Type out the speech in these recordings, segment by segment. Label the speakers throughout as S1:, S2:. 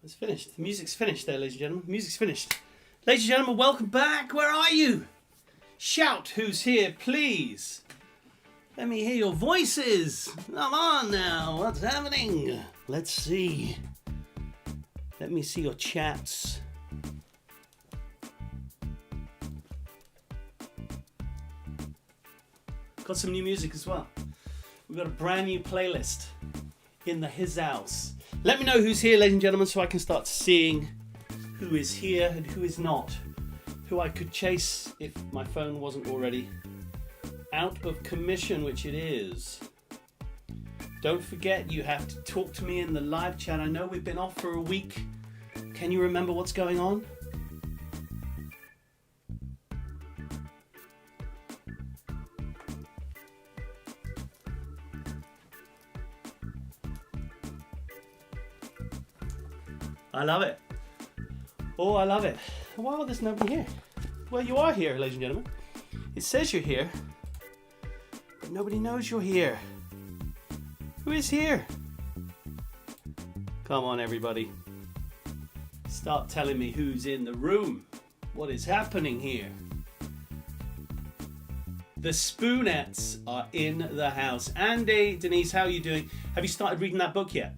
S1: It's finished. The music's finished there, ladies and gentlemen. The music's finished. Ladies and gentlemen, welcome back. Where are you? Shout who's here, please. Let me hear your voices. Come on now. What's happening? Let's see. Let me see your chats. Got some new music as well. We've got a brand new playlist in his house. Let me know who's here, ladies and gentlemen, so I can start seeing who is here and who is not. Who I could chase if my phone wasn't already out of commission, which it is. Don't forget, you have to talk to me in the live chat. I know we've been off for a week. Can you remember what's going on? I love it. Oh, I love it. Wow, there's nobody here. Well, you are here, ladies and gentlemen. It says you're here, but nobody knows you're here. Who is here? Come on, everybody. Start telling me who's in the room. What is happening here? The Spoonettes are in the house. Andy, Denise, how are you doing? Have you started reading that book yet?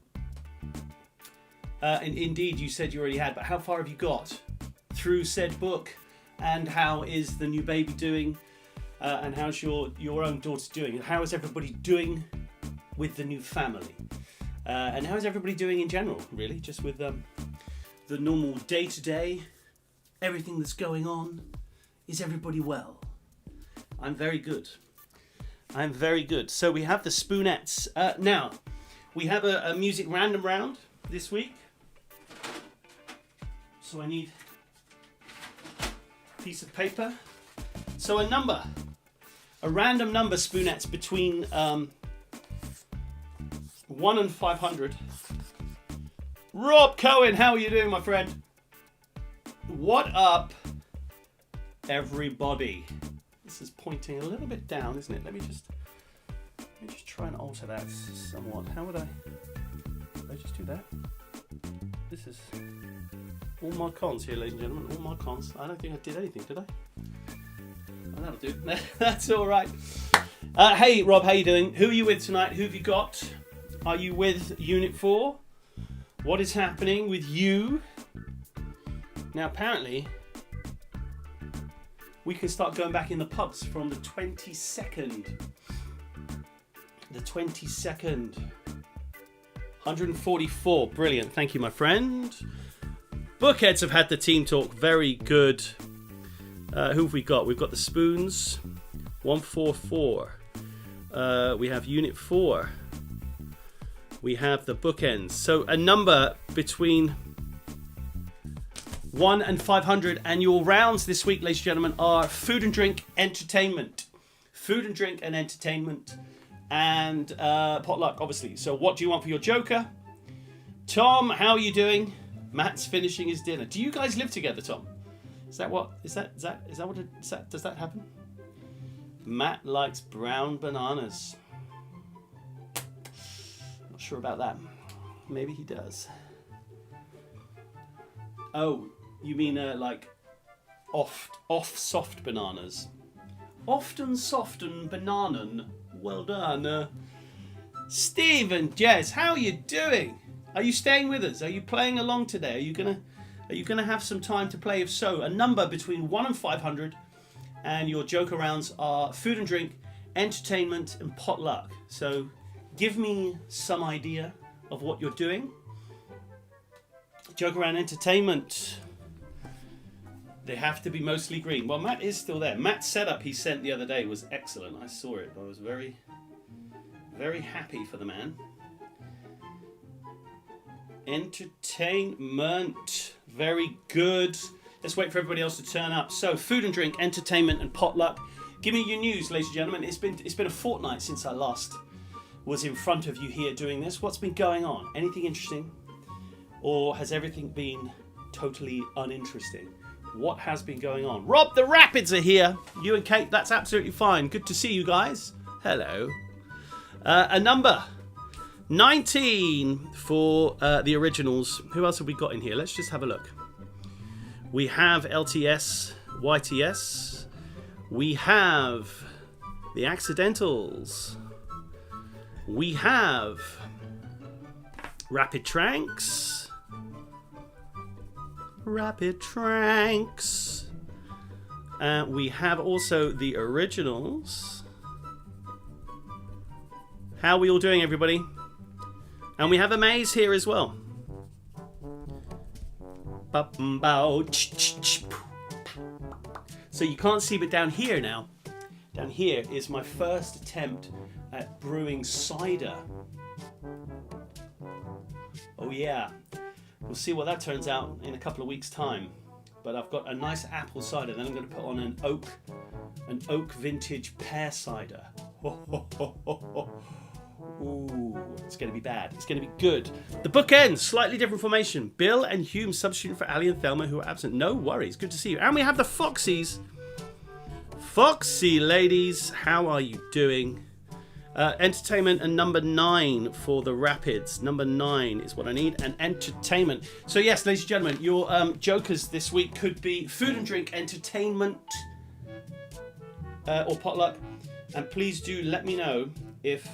S1: Indeed, you said you already had, but how far have you got through said book? And how is the new baby doing? And how's your own daughter doing? And how is everybody doing with the new family? And how is everybody doing in general, really? Just with the normal day-to-day, everything that's going on. Is everybody well? I'm very good. I'm very good. So we have the Spoonettes. Now, we have a music random round this week. So I need a piece of paper. So a number, a random number, Spoonettes, between 1 and 500. Rob Cohen, how are you doing, my friend? What up, everybody? This is pointing a little bit down, isn't it? Let me just try and alter that somewhat. How would I just do that? This is all my cons here, ladies and gentlemen. All my cons. I don't think I did anything, did I? Oh, that'll do. That's all right. Hey, Rob, how you doing? Who are you with tonight? Who have you got? Are you with Unit 4? What is happening with you? Now, apparently, we can start going back in the pubs from the 22nd. The 22nd. 144. Brilliant. Thank you, my friend. Bookheads have had the team talk. Very good. Who have we got? We've got the Spoons. 144. We have Unit 4. We have the Bookends. So a number between 1 and 500. And your rounds this week, ladies and gentlemen, are food and drink, entertainment. Food and drink and entertainment. And potluck, obviously. So what do you want for your Joker? Tom, how are you doing? Matt's finishing his dinner. Do you guys live together, Tom? Does that happen? Matt likes brown bananas. Not sure about that. Maybe he does. Oh, you mean like off soft bananas? Often soften bananan. Well done. Steve and Jez, how are you doing? Are you staying with us? Are you playing along today? Are you gonna have some time to play? If so, a number between 1 and 500, and your Joker rounds are food and drink, entertainment, and potluck. So, give me some idea of what you're doing. Joker round, entertainment. They have to be mostly green. Well, Matt is still there. Matt's setup he sent the other day was excellent. I saw it. I was very, very happy for the man. Entertainment. Very good. Let's wait for everybody else to turn up. So, food and drink, entertainment, and potluck. Give me your news, ladies and gentlemen. It's been a fortnight since I last was in front of you here doing this. What's been going on? Anything interesting? Or has everything been totally uninteresting? What has been going on? Rob, the Rapids are here. You and Kate, that's absolutely fine. Good to see you guys. Hello. A number 19 for the originals. Who else have we got in here? Let's just have a look. We have LTS, YTS. We have the Accidentals. We have Rapid Tranks. Rapid Tranks. We have also the originals. How are we all doing, everybody? And we have a maze here as well. So you can't see, but down here now, down here is my first attempt at brewing cider. Oh yeah, we'll see what that turns out in a couple of weeks' time. But I've got a nice apple cider, then I'm going to put on an oak vintage pear cider. Ooh, it's going to be bad. It's going to be good. The book ends. Slightly different formation. Bill and Hume substitute for Ali and Thelma, who are absent. No worries. Good to see you. And we have the Foxies. Foxy ladies, how are you doing? Entertainment and number 9 for the Rapids. Number 9 is what I need. And entertainment. So yes, ladies and gentlemen, your jokers this week could be food and drink, entertainment, or potluck. And please do let me know if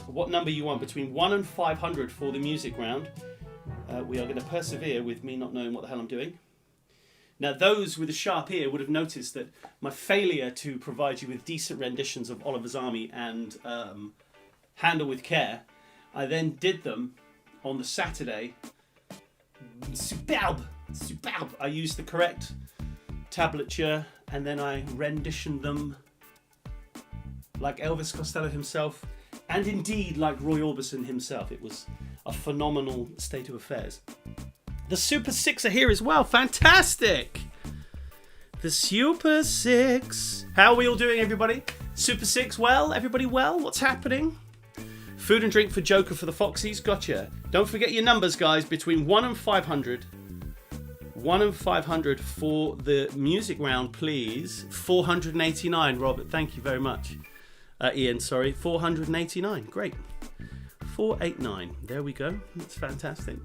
S1: what number you want between 1 and 500 for the music round. We are going to persevere with me not knowing what the hell I'm doing. Now, those with a sharp ear would have noticed that my failure to provide you with decent renditions of Oliver's Army and Handle with Care, I then did them on the Saturday. Superb! Superb! I used the correct tablature and then I renditioned them like Elvis Costello himself, and indeed like Roy Orbison himself. It was a phenomenal state of affairs. The Super 6 are here as well. Fantastic! The Super 6. How are we all doing, everybody? Super 6, well? Everybody well? What's happening? Food and drink for Joker for the Foxies. Gotcha. Don't forget your numbers, guys. Between 1 and 500. 1 and 500 for the music round, please. 489, Robert. Thank you very much. Ian, sorry. 489. Great. 489. There we go. That's fantastic.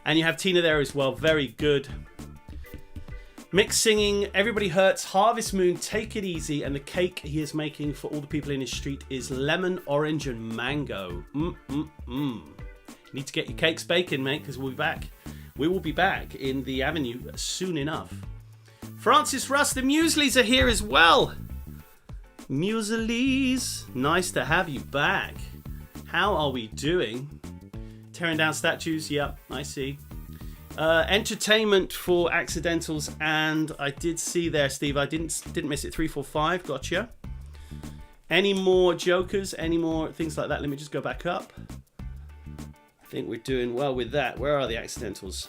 S1: And you have Tina there as well. Very good. Mixed singing. Everybody Hurts. Harvest Moon. Take It Easy. And the cake he is making for all the people in his street is lemon, orange, and mango. Need to get your cakes baking, mate, because we'll be back. We will be back in the avenue soon enough. Francis Russ. The Musleys are here as well. Musleys. Nice to have you back. How are we doing? Tearing down statues. Yep, I see. Entertainment for Accidentals, and I did see there, Steve. I didn't miss it. 345. Gotcha. Any more jokers? Any more things like that? Let me just go back up. I think we're doing well with that. Where are the Accidentals?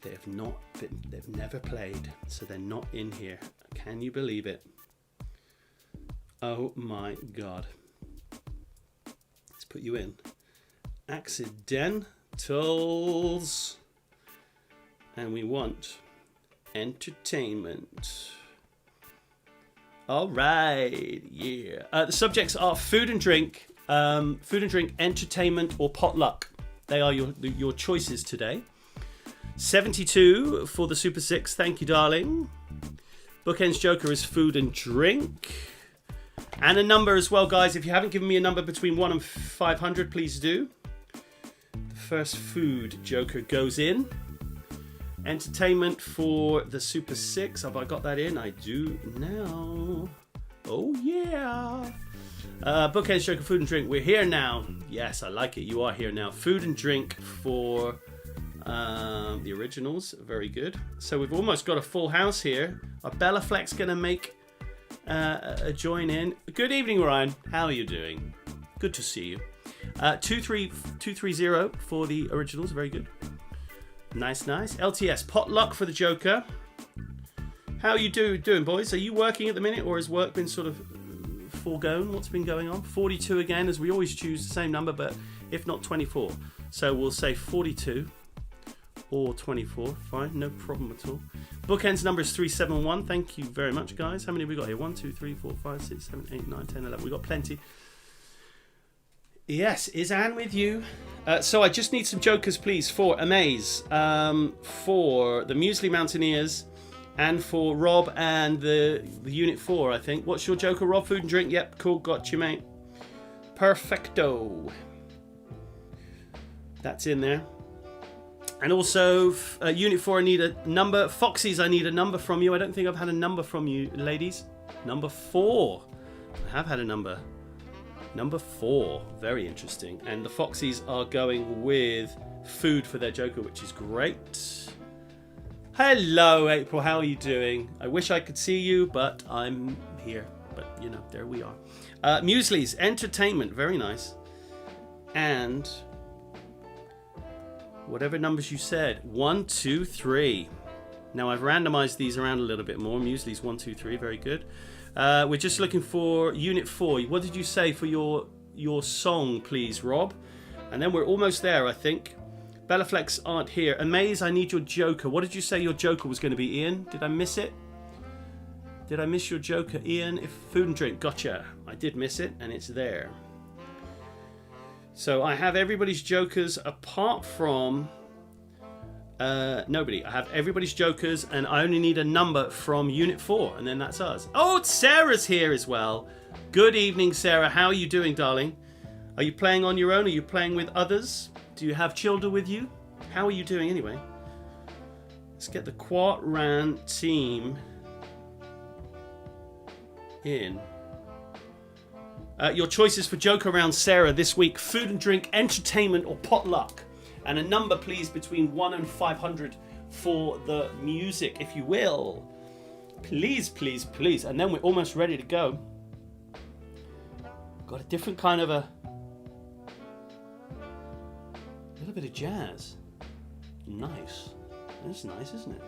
S1: They've never played, so they're not in here. Can you believe it? Oh my God. Let's put you in. Accidentals. And we want entertainment. All right, yeah. The subjects are food and drink, entertainment, or potluck. They are your choices today. 72 for the Super 6. Thank you, darling. Bookends Joker is food and drink. And a number as well, guys. If you haven't given me a number between 1 and 500, please do. The first food Joker goes in. Entertainment for the Super 6. Have I got that in? I do now. Oh, yeah. Bookends Joker, food and drink. We're here now. Yes, I like it. You are here now. Food and drink for the originals. Very good. So we've almost got a full house here. Are Bella Flex going to make a join in? Good evening, Ryan. How are you doing? Good to see you. 230 for the originals. Very good. Nice. LTS potluck for the Joker. How are you doing, boys? Are you working at the minute, or has work been sort of foregone? What's been going on? 42 again, as we always choose the same number, but if not 24. So we'll say 42 or 24. Fine, no problem at all. Bookends number is 371. Thank you very much, guys. How many have we got here? 1, 2, 3, 4, 5, 6, 7, 8, 9, 10, 11. We've got plenty. Yes, is Anne with you? So I just need some jokers, please, for Amaze, for the Muesli Mountaineers, and for Rob and the Unit 4, I think. What's your joker, Rob? Food and drink? Yep, cool, got you, mate. Perfecto. That's in there. And also, Unit 4, I need a number. Foxies, I need a number from you. I don't think I've had a number from you, ladies. Number 4. I have had a number. Number 4. Very interesting. And the Foxies are going with food for their joker, which is great. Hello, April. How are you doing? I wish I could see you, but I'm here. But, you know, there we are. Muesli's entertainment. Very nice. And whatever numbers you said. 1, 2, 3. Now, I've randomized these around a little bit more. Muesli's 1, 2, 3. Very good. We're just looking for Unit 4. What did you say for your song, please, Rob? And then we're almost there, I think. Bellaflex aren't here. Amaze, I need your joker. What did you say your joker was going to be, Ian? Did I miss it? Did I miss your joker, Ian? If food and drink. Gotcha. I did miss it, and it's there. So I have everybody's jokers apart from... nobody. I have everybody's jokers, and I only need a number from Unit 4, and then that's us. Oh, Sarah's here as well. Good evening, Sarah. How are you doing, darling? Are you playing on your own? Are you playing with others? Do you have children with you? How are you doing anyway? Let's get the Quart Ran team in. Your choices for joke around Sarah this week: food and drink, entertainment, or potluck. And a number, please, between 1 and 500 for the music, if you will. Please, please, please. And then we're almost ready to go. Got a different kind of a little bit of jazz. Nice. That's nice, isn't it?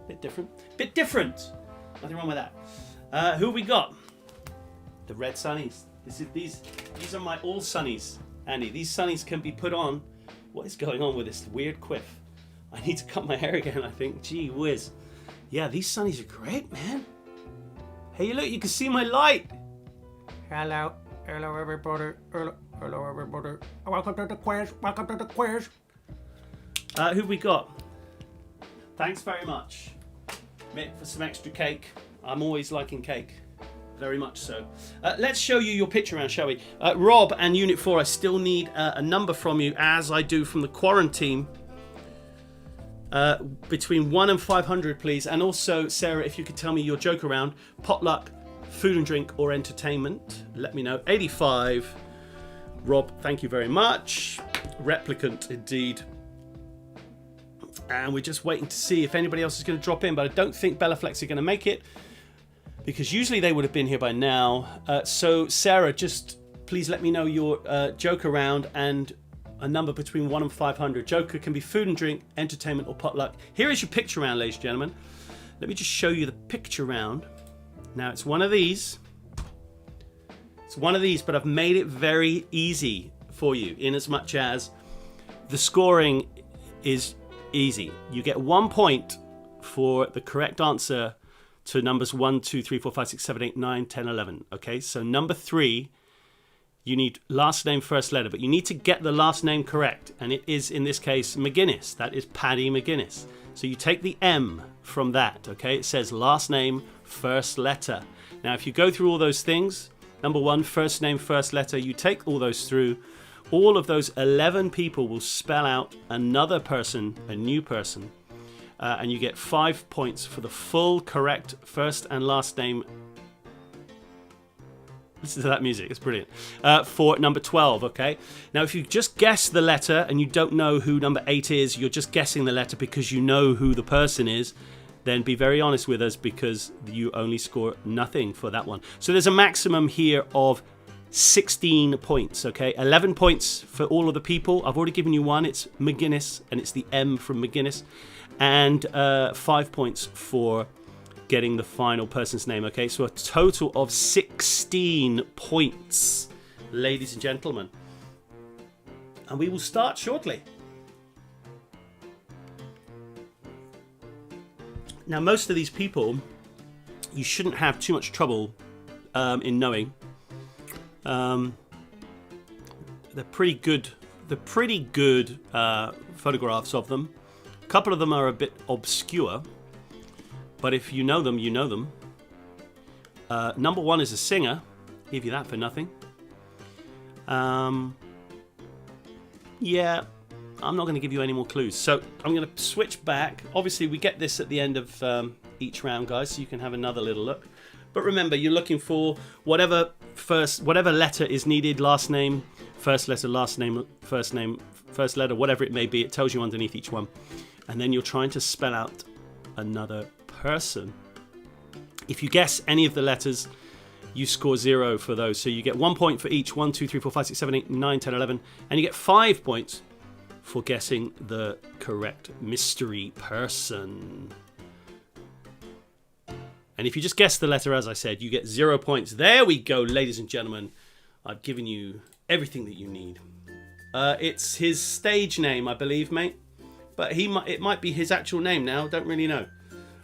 S1: Bit different. Bit different. Nothing wrong with that. Who we got? The Red Sunnies. These are my all Sunnies, Andy. These Sunnies can be put on. What is going on with this weird quiff? I need to cut my hair again, I think. Gee whiz. Yeah, these Sunnies are great, man. Hey, look, you can see my light.
S2: Hello. Hello, everybody. Hello, everybody. Welcome to the quiz. Welcome to the quiz.
S1: Who we got? Thanks very much, Mick, for some extra cake. I'm always liking cake. Very much so. Let's show you your picture round, shall we? Rob and Unit 4, I still need a number from you, as I do from the quarantine. Between 1 and 500, please. And also, Sarah, if you could tell me your joke around potluck, food and drink, or entertainment. Let me know. 85. Rob, thank you very much. Replicant, indeed. And we're just waiting to see if anybody else is going to drop in, but I don't think Bellaflex are going to make it, because usually they would have been here by now. So, Sarah, just please let me know your joke around and a number between 1 and 500. Joker can be food and drink, entertainment, or potluck. Here is your picture round, ladies and gentlemen. Let me just show you the picture round. Now, it's one of these. It's one of these, but I've made it very easy for you, in as much as the scoring is easy. You get 1 point for the correct answer to numbers 1, 2, 3, 4, 5, 6, 7, 8, 9, 10, 11. Okay, so number 3, you need last name, first letter, but you need to get the last name correct. And it is, in this case, McGuinness. That is Paddy McGuinness. So you take the M from that, okay? It says last name, first letter. Now, if you go through all those things, number 1, first name, first letter, you take all those through, all of those 11 people will spell out another person, a new person. And you get 5 points for the full correct first and last name. Listen to that music, it's brilliant. For number 12, okay? Now, if you just guess the letter and you don't know who number 8 is, you're just guessing the letter because you know who the person is, then be very honest with us, because you only score nothing for that one. So there's a maximum here of 16 points, okay? 11 points for all of the people. I've already given you one. It's McGuinness, and it's the M from McGuinness. And 5 points for getting the final person's name, okay? So a total of 16 points, ladies and gentlemen. And we will start shortly. Now, most of these people, you shouldn't have too much trouble in knowing. They're pretty good. They're pretty good photographs of them. A couple of them are a bit obscure, but if you know them, you know them. Number one is a singer. Give you that for nothing. Yeah, I'm not going to give you any more clues. So I'm going to switch back. Obviously, we get this at the end of each round, guys, so you can have another little look. But remember, you're looking for whatever letter is needed, last name, first letter, last name, first letter, whatever it may be. It tells you underneath each one. And then you're trying to spell out another person. If you guess any of the letters, you score 0 for those. So you get 1 point for each. 1, 2, 3, 4, 5, 6, 7, 8, 9, 10, 11. And you get 5 points for guessing the correct mystery person. And if you just guess the letter, as I said, you get 0 points. There we go, ladies and gentlemen. I've given you everything that you need. It's his stage name, I believe, mate. But it might be his actual name now. Don't really know.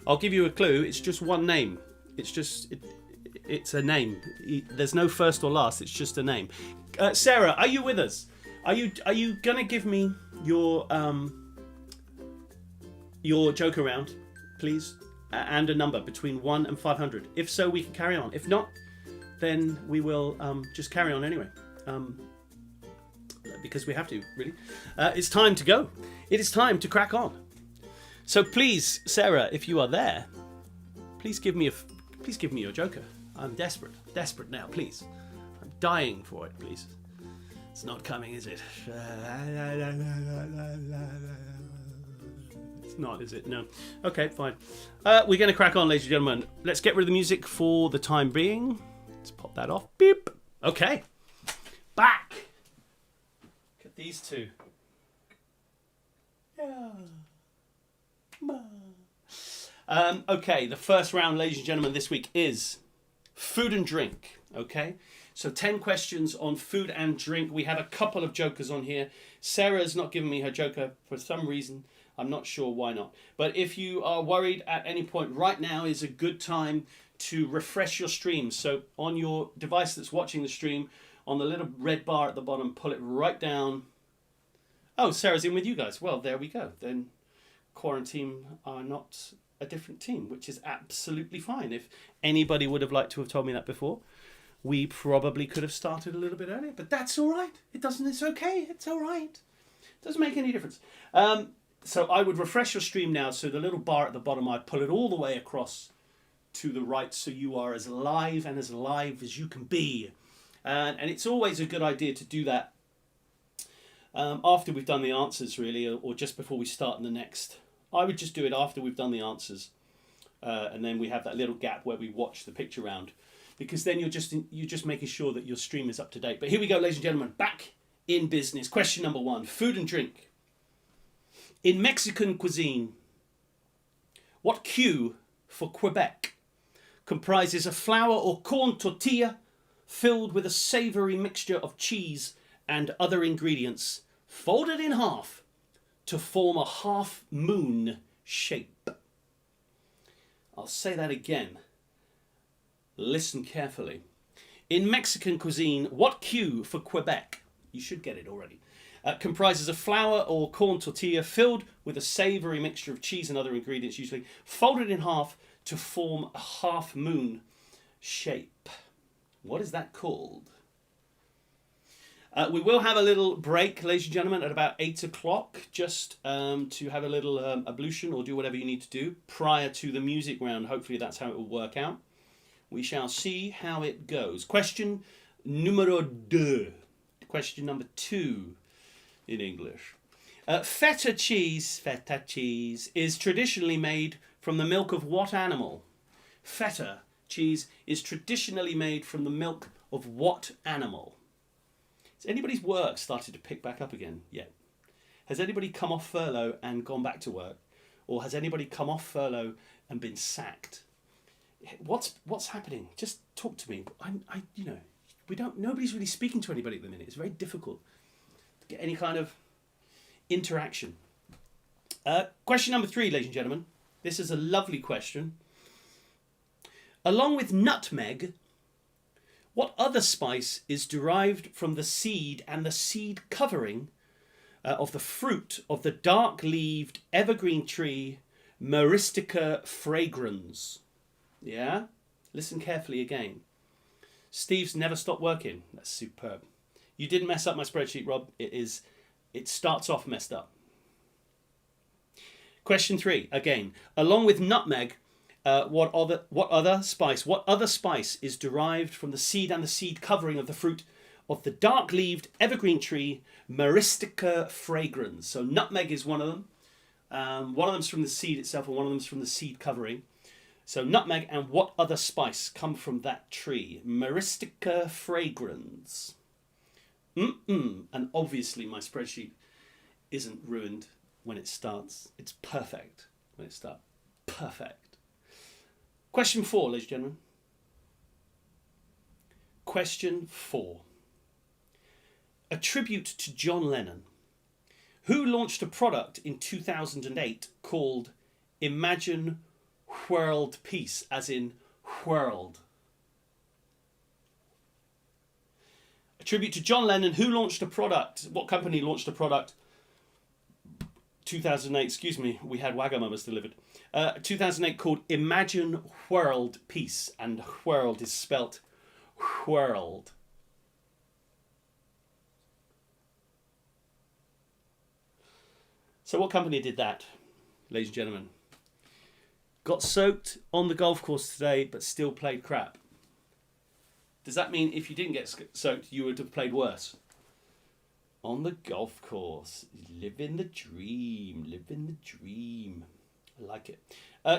S1: I'll give you a clue. It's just one name. It's a name. There's no first or last. It's just a name. Sarah, are you with us? Are you gonna give me your joker round, please? And a number between 1 and 500. If so, we can carry on. If not, then we will just carry on anyway. Because we have to, really. It's time to go. It is time to crack on. So please, Sarah, if you are there, please give me your joker. I'm desperate now. Please, I'm dying for it. Please, it's not coming, is it? It's not, is it? No. Okay, fine. We're going to crack on, ladies and gentlemen. Let's get rid of the music for the time being. Let's pop that off. Beep. Okay. Back. Look at these two. Yeah. Okay, the first round, ladies and gentlemen, this week is food and drink. Okay, so 10 questions on food and drink. We have a couple of jokers on here. Sarah's not giving me her joker for some reason. I'm not sure why not. But if you are worried at any point, right now is a good time to refresh your stream. So on your device that's watching the stream, on the little red bar at the bottom, pull it right down. Oh, Sarah's in with you guys. Well, there we go. Then Quarantine are not a different team, which is absolutely fine. If anybody would have liked to have told me that before, we probably could have started a little bit earlier, but that's all right. It's okay. It's all right. It doesn't make any difference. So I would refresh your stream now. So the little bar at the bottom, I'd pull it all the way across to the right, so you are as live as you can be. And it's always a good idea to do that after we've done the answers, really, or just before we start in the next. I would just do it after we've done the answers, and then we have that little gap where we watch the picture round, because then you're just making sure that your stream is up to date. But here we go, ladies and gentlemen, back in business. Question number 1: food and drink. In Mexican cuisine, what Q for Quebec comprises a flour or corn tortilla filled with a savoury mixture of cheese and other ingredients, folded in half to form a half moon shape? I'll say that again. Listen carefully. In Mexican cuisine, what Q for Quebec, you should get it already, comprises a flour or corn tortilla filled with a savoury mixture of cheese and other ingredients, usually folded in half to form a half moon shape. What is that called? We will have a little break, ladies and gentlemen, at about 8 o'clock, just to have a little ablution or do whatever you need to do prior to the music round. Hopefully that's how it will work out. We shall see how it goes. Question numero 2. Question number 2 in English. Feta cheese is traditionally made from the milk of what animal? Feta cheese is traditionally made from the milk of what animal? Has anybody's work started to pick back up again yet? Has anybody come off furlough and gone back to work? Or has anybody come off furlough and been sacked? What's happening? Just talk to me. Nobody's really speaking to anybody at the minute. It's very difficult to get any kind of interaction. Question number 3, ladies and gentlemen. This is a lovely question. Along with nutmeg, What other spice is derived from the seed and the seed covering of the fruit of the dark-leaved evergreen tree Myristica fragrans? Yeah? Listen carefully again. Steve's never stopped working. That's superb. You didn't mess up my spreadsheet, Rob. It starts off messed up. Question 3, again. Along with nutmeg, what other spice is derived from the seed and the seed covering of the fruit of the dark-leaved evergreen tree Myristica fragrans? So nutmeg is one of them. One of them's from the seed itself, and one of them's from the seed covering. So nutmeg and what other spice come from that tree? Myristica fragrans. And obviously my spreadsheet isn't ruined when it starts. It's perfect when it starts. Perfect. Question 4, ladies and gentlemen. Question 4. A tribute to John Lennon, who launched a product in 2008 called Imagine World Peace, as in world. A tribute to John Lennon, who launched a product. What company launched a product? 2008, excuse me, we had Wagamama's delivered. 2008 called Imagine World Peace, and world is spelt world. So what company did that, ladies and gentlemen? Got soaked on the golf course today, but still played crap. Does that mean if you didn't get soaked, you would have played worse? On the golf course, living the dream, living the dream. I like it.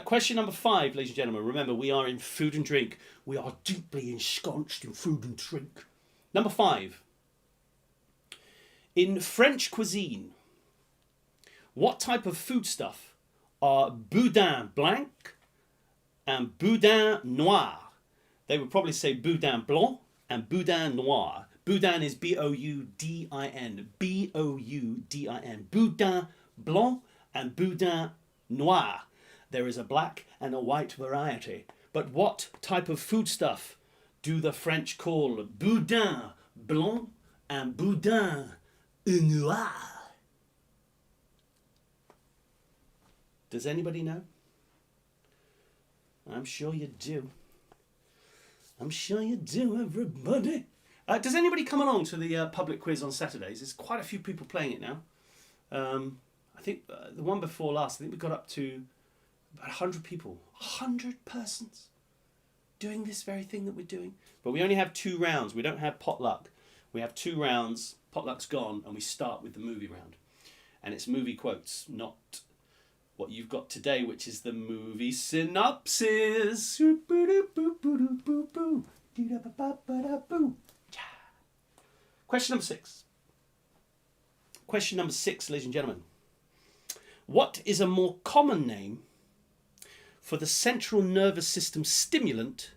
S1: Question number 5, ladies and gentlemen. Remember, we are in food and drink. We are deeply ensconced in food and drink. Number 5. In French cuisine, what type of foodstuff are boudin blanc and boudin noir? They would probably say boudin blanc and boudin noir. Boudin is B-O-U-D-I-N. B-O-U-D-I-N. Boudin blanc and boudin noir. There is a black and a white variety. But what type of foodstuff do the French call boudin blanc and boudin noir? Does anybody know? I'm sure you do. I'm sure you do, everybody. Does anybody come along to the public quiz on Saturdays? There's quite a few people playing it now. I think the one before last, I think we got up to about 100 people. 100 persons doing this very thing that we're doing. But we only have 2 rounds. We don't have potluck. We have 2 rounds. Potluck's gone, and we start with the movie round. And it's movie quotes, not what you've got today, which is the movie synopsis. Question number 6. Question number 6, ladies and gentlemen. What is a more common name for the central nervous system stimulant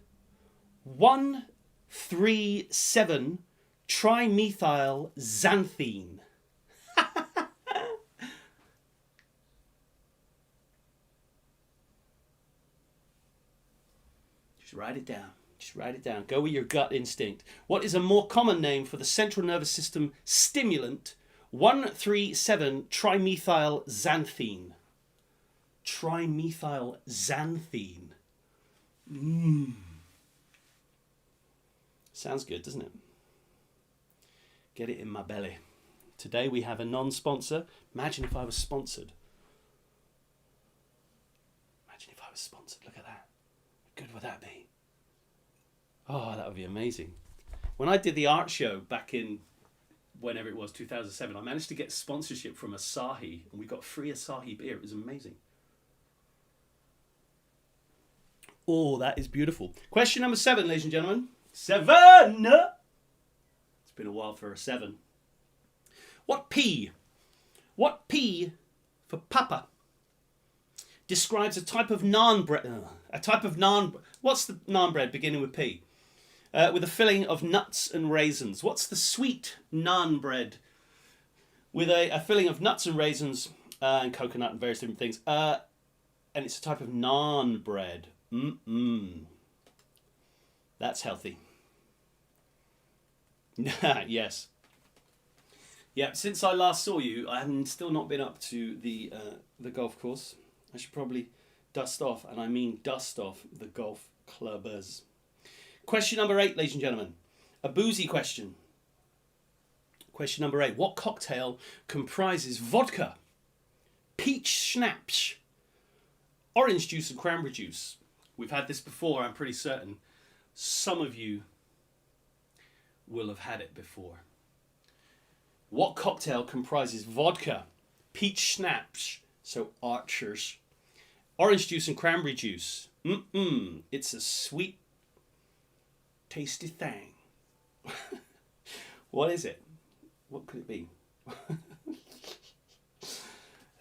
S1: 1,3,7-trimethyl-xanthine? Just write it down. Just write it down. Go with your gut instinct. What is a more common name for the central nervous system stimulant 1,3,7-trimethyl-xanthine? Trimethylxanthine. Sounds good, doesn't it? Get it in my belly. Today we have a non-sponsor. Imagine if I was sponsored. Imagine if I was sponsored. Look at that. How good would that be? Oh, that would be amazing. When I did the art show back in whenever it was, 2007, I managed to get sponsorship from Asahi, and we got free Asahi beer. It was amazing. Oh, that is beautiful. Question number 7, ladies and gentlemen. 7! It's been a while for a 7. What P for Papa describes a type of naan bread? What's the naan bread beginning with P? With a filling of nuts and raisins. What's the sweet naan bread with a filling of nuts and raisins and coconut and various different things? And it's a type of naan bread. That's healthy. Yes. Yeah, since I last saw you, I have still not been up to the golf course. I should probably dust off, and I mean dust off the golf clubbers. Question number 8, ladies and gentlemen. A boozy question. Question number 8. What cocktail comprises vodka, peach schnapps, orange juice and cranberry juice? We've had this before, I'm pretty certain. Some of you will have had it before. What cocktail comprises vodka, peach schnapps, so archers, orange juice and cranberry juice? It's a sweet, tasty thing. What is it? What could it be?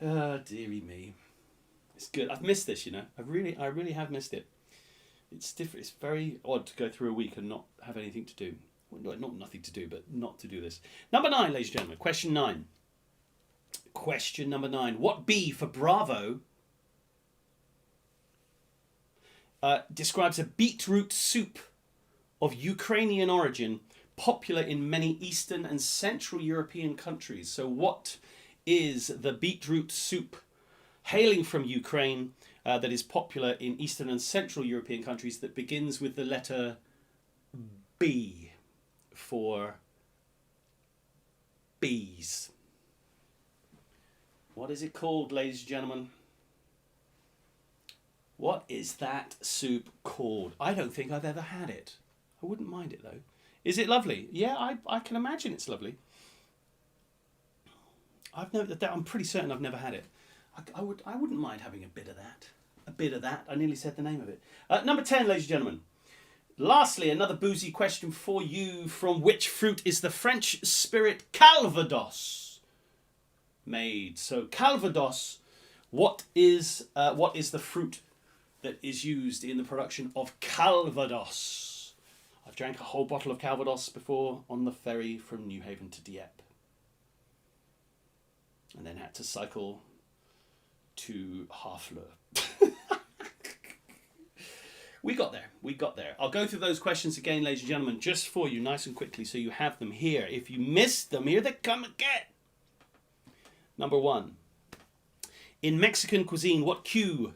S1: Oh, dearie me. It's good. I've missed this, you know. I really have missed it. It's different. It's very odd to go through a week and not have anything to do. Well, not nothing to do, but not to do this. Number 9, ladies and gentlemen. Question 9. Question number 9. What B for Bravo describes a beetroot soup of Ukrainian origin, popular in many Eastern and Central European countries? So what is the beetroot soup hailing from Ukraine that is popular in Eastern and Central European countries that begins with the letter B for bees? What is it called, ladies and gentlemen? What is that soup called? I don't think I've ever had it. I wouldn't mind it though. Is it lovely? Yeah, I can imagine it's lovely. I'm pretty certain I've never had it. I wouldn't mind having a bit of that. A bit of that. I nearly said the name of it. Number 10, ladies and gentlemen. Lastly, another boozy question for you. From which fruit is the French spirit Calvados made? So Calvados, what is the fruit that is used in the production of Calvados? I've drank a whole bottle of Calvados before on the ferry from Newhaven to Dieppe. And then had to cycle to Harfleur. We got there. I'll go through those questions again, ladies and gentlemen, just for you, nice and quickly, so you have them here. If you missed them, here they come again. Number 1. In Mexican cuisine, what Q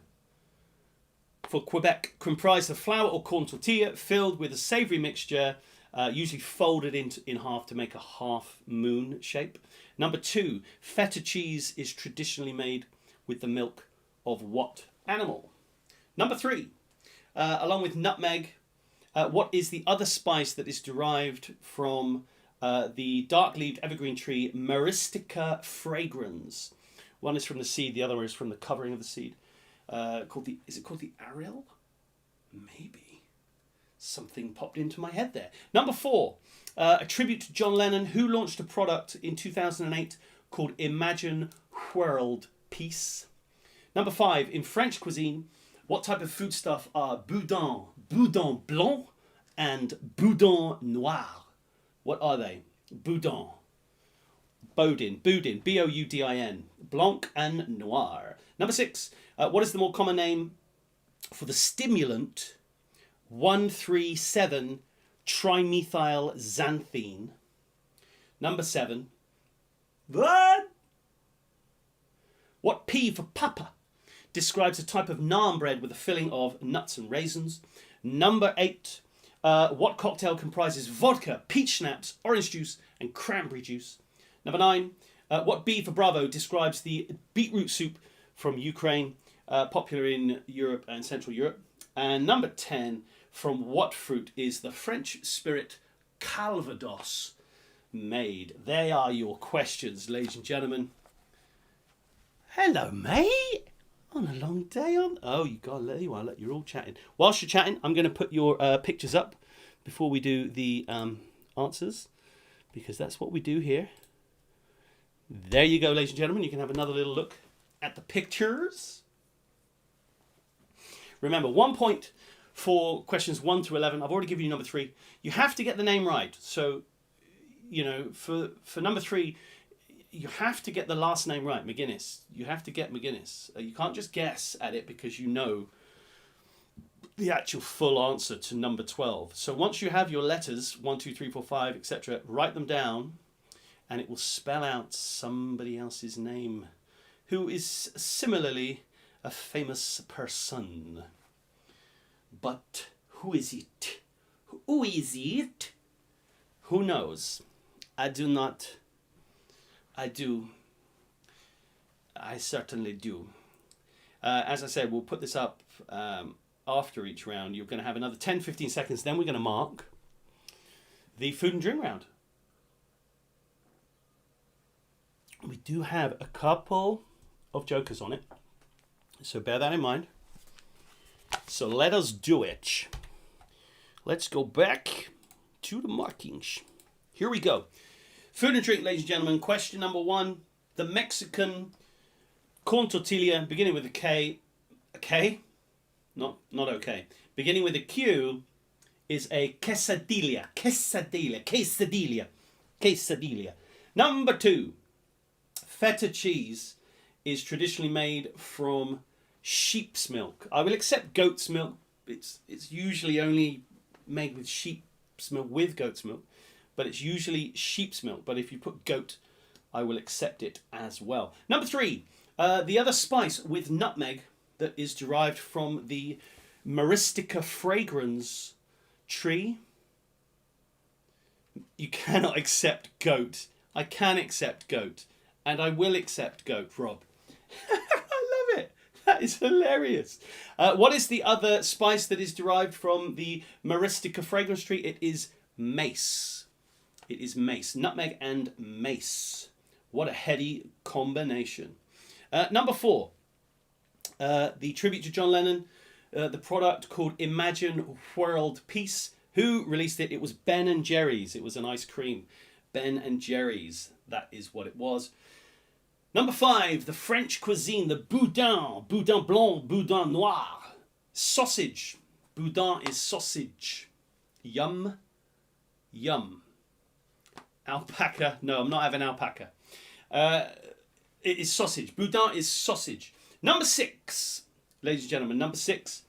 S1: for Quebec comprised of flour or corn tortilla filled with a savoury mixture, usually folded in half to make a half moon shape? Number 2. Feta cheese is traditionally made with the milk of what animal? Number 3. Along with nutmeg, what is the other spice that is derived from the dark-leaved evergreen tree Myristica fragrans? One is from the seed, the other is from the covering of the seed. Is it called the aril? Maybe. Something popped into my head there. Number 4, a tribute to John Lennon, who launched a product in 2008 called Imagine World Peace. Number 5, in French cuisine, what type of foodstuff are boudin blanc and boudin noir? What are they? Boudin, Boudin, blanc and noir. Number 6, what is the more common name for the stimulant 1,3,7 trimethyl xanthine? Number 7, what P for papa describes a type of naan bread with a filling of nuts and raisins? Number 8, what cocktail comprises vodka, peach schnapps, orange juice and cranberry juice? Number 9, what B for Bravo describes the beetroot soup from Ukraine, popular in Europe and Central Europe? And number 10, from what fruit is the French spirit Calvados made? They are your questions, ladies and gentlemen. Hello, mate. On a long day on. Oh, there you are. Look, you're all chatting. Whilst you're chatting, I'm going to put your pictures up before we do the answers, because that's what we do here. There you go, ladies and gentlemen. You can have another little look at the pictures. Remember, 1 point for questions 1 to 11. I've already given you number 3. You have to get the name right. So, you know, for number 3, you have to get the last name right, McGuinness. You have to get McGuinness. You can't just guess at it because you know the actual full answer to number 12. So once you have your letters, 1, 2, 3, 4, 5, etc., write them down, and it will spell out somebody else's name who is similarly a famous person. But who is it? Who is it? Who knows? I do not. I do. I certainly do. As I said, we'll put this up after each round. You're going to have another 10-15 seconds. Then we're going to mark the food and drink round. We do have a couple of jokers on it, so bear that in mind. So let us do it. Let's go back to the markings. Here we go. Food and drink, ladies and gentlemen. Question number 1. The Mexican corn tortilla, beginning with a K. A K? Not okay. Beginning with a Q is a quesadilla. Quesadilla. Quesadilla. Quesadilla. Number 2. Feta cheese is traditionally made from sheep's milk. I will accept goat's milk. It's usually only made with sheep's milk with goat's milk, but it's usually sheep's milk. But if you put goat, I will accept it as well. Number 3, the other spice with nutmeg that is derived from the Myristica fragrans tree. You cannot accept goat. I can accept goat, and I will accept goat, Rob. I love it. That is hilarious. What is the other spice that is derived from the Myristica fragrance tree? It is mace. It is mace. Nutmeg and mace. What a heady combination. Number 4. The tribute to John Lennon. The product called Imagine World Peace. Who released it? It was Ben and Jerry's. It was an ice cream. Ben and Jerry's. That is what it was. Number 5, the French cuisine, the boudin, boudin blanc, boudin noir, sausage. Boudin is sausage. Yum, yum. Alpaca, no, I'm not having alpaca. It is sausage. Boudin is sausage. Number 6, ladies and gentlemen, number 6.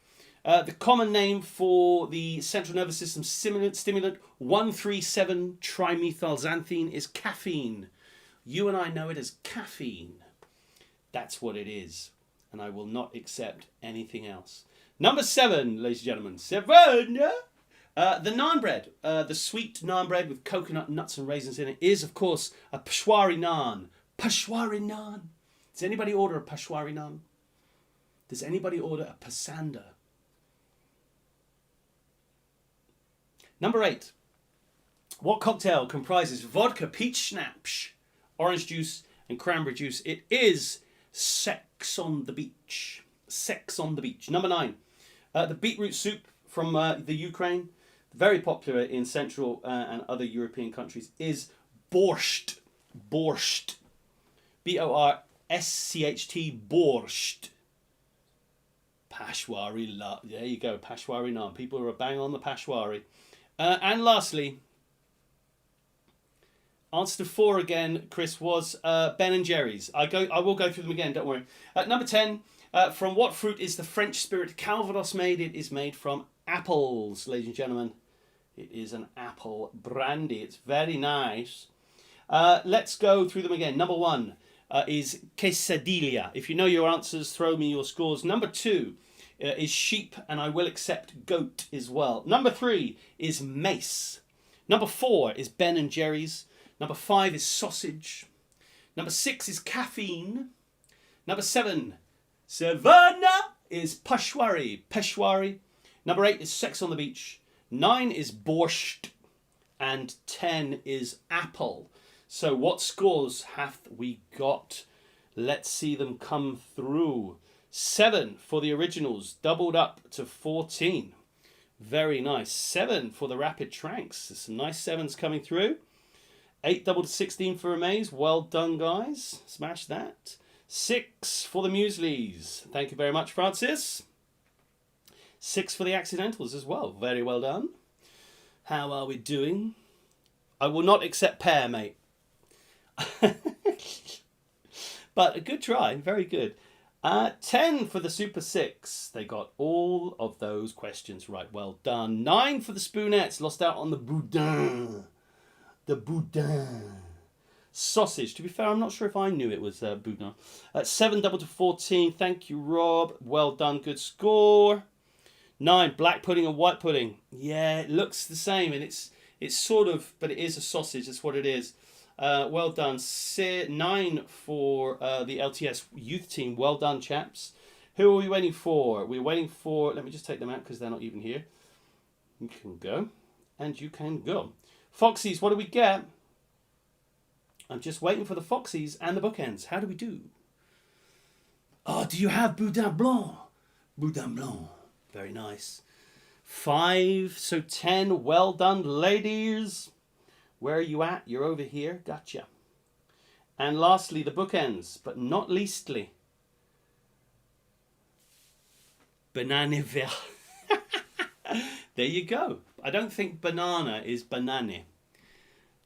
S1: The common name for the central nervous system stimulant 1,3,7-trimethylxanthine is caffeine. You and I know it as caffeine. That's what it is. And I will not accept anything else. Number 7, ladies and gentlemen. 7. The naan bread. The sweet naan bread with coconut, nuts and raisins in it is, of course, a Peshwari naan. Peshwari naan. Does anybody order a Peshwari naan? Does anybody order a pasanda? Number 8. What cocktail comprises vodka, peach schnapps, orange juice and cranberry juice? It is Sex on the Beach. Sex on the Beach. Number 9. The beetroot soup from the Ukraine, very popular in Central and other European countries, is borscht. Borscht. B-O-R-S-C-H-T. Borscht. Peshwari. There you go. Peshwari naan. People are bang on the Peshwari. And lastly, answer to 4 again, Chris, was Ben and Jerry's. I will go through them again, don't worry. Number 10, from what fruit is the French spirit Calvados made? It is made from apples, ladies and gentlemen. It is an apple brandy. It's very nice. Let's go through them again. Number 1 is quesadilla. If you know your answers, throw me your scores. Number 2 is sheep, and I will accept goat as well. Number 3 is mace. Number 4 is Ben and Jerry's. Number 5 is sausage. Number 6 is caffeine. Number 7, Savannah, is Peshwari. Peshwari. Number 8 is Sex on the Beach. 9 is borscht. And 10 is apple. So what scores have we got? Let's see them come through. 7 for the originals, doubled up to 14. Very nice. 7 for the rapid tranks. There's some nice 7s coming through. 8 doubled to 16 for Amaze. Well done, guys. Smash that. 6 for the mueslis. Thank you very much, Francis. 6 for the accidentals as well. Very well done. How are we doing? I will not accept pear, mate. But a good try. Very good. 10 for the Super 6. They got all of those questions right. Well done. 9 for the Spoonettes. Lost out on the boudin. The boudin. Sausage. To be fair, I'm not sure if I knew it was boudin. 7 double to 14. Thank you, Rob. Well done. Good score. 9 black pudding and white pudding. Yeah, it looks the same, and it's sort of, but it is a sausage. That's what it is. Well done. 9 for the LTS youth team. Well done, chaps. Who are we waiting for? We're waiting for... Let me just take them out because they're not even here. You can go. And you can go. Foxies, what do we get? I'm just waiting for the Foxies and the bookends. How do we do? Oh, do you have Boudin Blanc? Boudin Blanc. Very nice. 5, so 10. Well done, ladies. Where are you at? You're over here. Gotcha. And lastly, the bookends, but not leastly. Banane vert. There you go. I don't think banana is banane.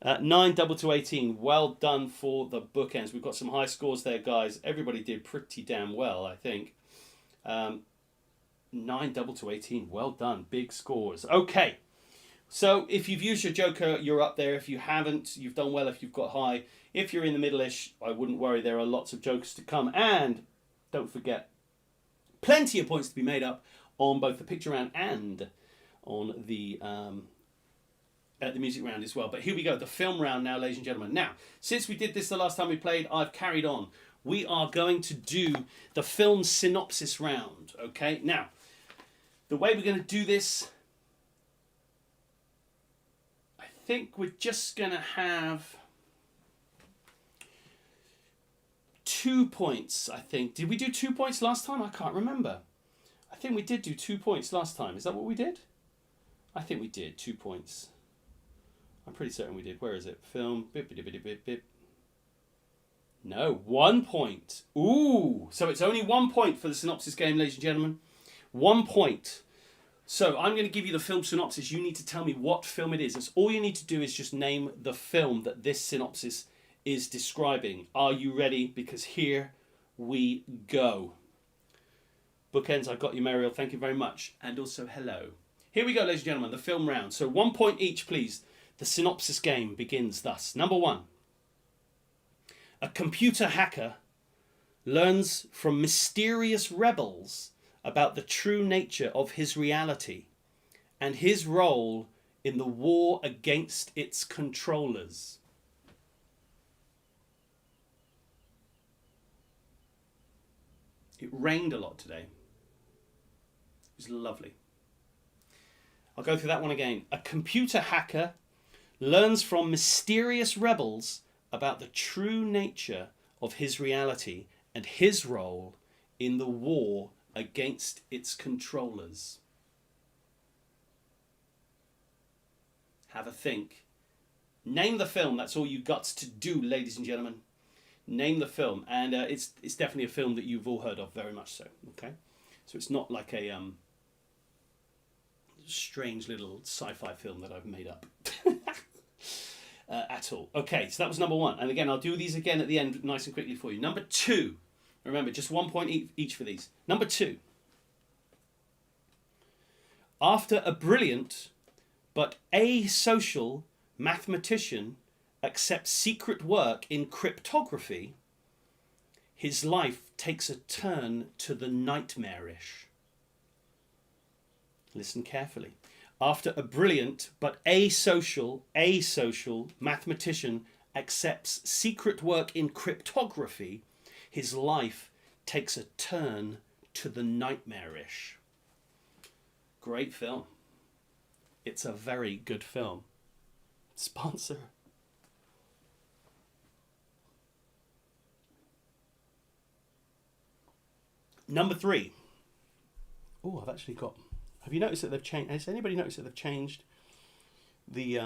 S1: 9 double to 18. Well done for the bookends. We've got some high scores there, guys. Everybody did pretty damn well, I think. 9 double to 18. Well done. Big scores. Okay. So if you've used your joker, you're up there. If you haven't, you've done well if you've got high. If you're in the middle-ish, I wouldn't worry. There are lots of jokers to come. And don't forget, plenty of points to be made up on both the picture round and on the music round as well. But here we go, the film round now, ladies and gentlemen. Now, since we did this the last time we played, I've carried on. We are going to do the film synopsis round, okay? Now, the way we're going to do this... I think we're just going to have 2 points, I think. Did we do 2 points last time? I can't remember. I think we did do 2 points last time. Is that what we did? I think we did, 2 points. I'm pretty certain we did. Where is it? Film. Bip, bip, bip, bip, bip. No, 1 point. Ooh, so it's only 1 point for the synopsis game, ladies and gentlemen. 1 point. So I'm going to give you the film synopsis. You need to tell me what film it is. That's all you need to do is just name the film that this synopsis is describing. Are you ready? Because here we go. Bookends, I've got you, Mariel. Thank you very much. And also, hello. Here we go, ladies and gentlemen, the film round. So 1 point each, please. The synopsis game begins thus. Number 1. A computer hacker learns from mysterious rebels about the true nature of his reality and his role in the war against its controllers. It rained a lot today. It was lovely. I'll go through that one again. A computer hacker learns from mysterious rebels about the true nature of his reality and his role in the war against its controllers. Have a think. Name the film. That's all you got to do, ladies and gentlemen. Name the film. And it's definitely a film that you've all heard of, very much so. Okay? So it's not like a strange little sci-fi film that I've made up. At all. Okay, so that was number 1. And again, I'll do these again at the end nice and quickly for you. Number 2. Remember, just 1 point each for these. Number 2. After a brilliant but asocial mathematician accepts secret work in cryptography, his life takes a turn to the nightmarish. Listen carefully. After a brilliant but asocial mathematician accepts secret work in cryptography, his life takes a turn to the nightmarish. Great film. It's a very good film. Sponsor. Number 3. Oh, I've actually got... Have you noticed that they've changed? Has anybody noticed that they've changed the...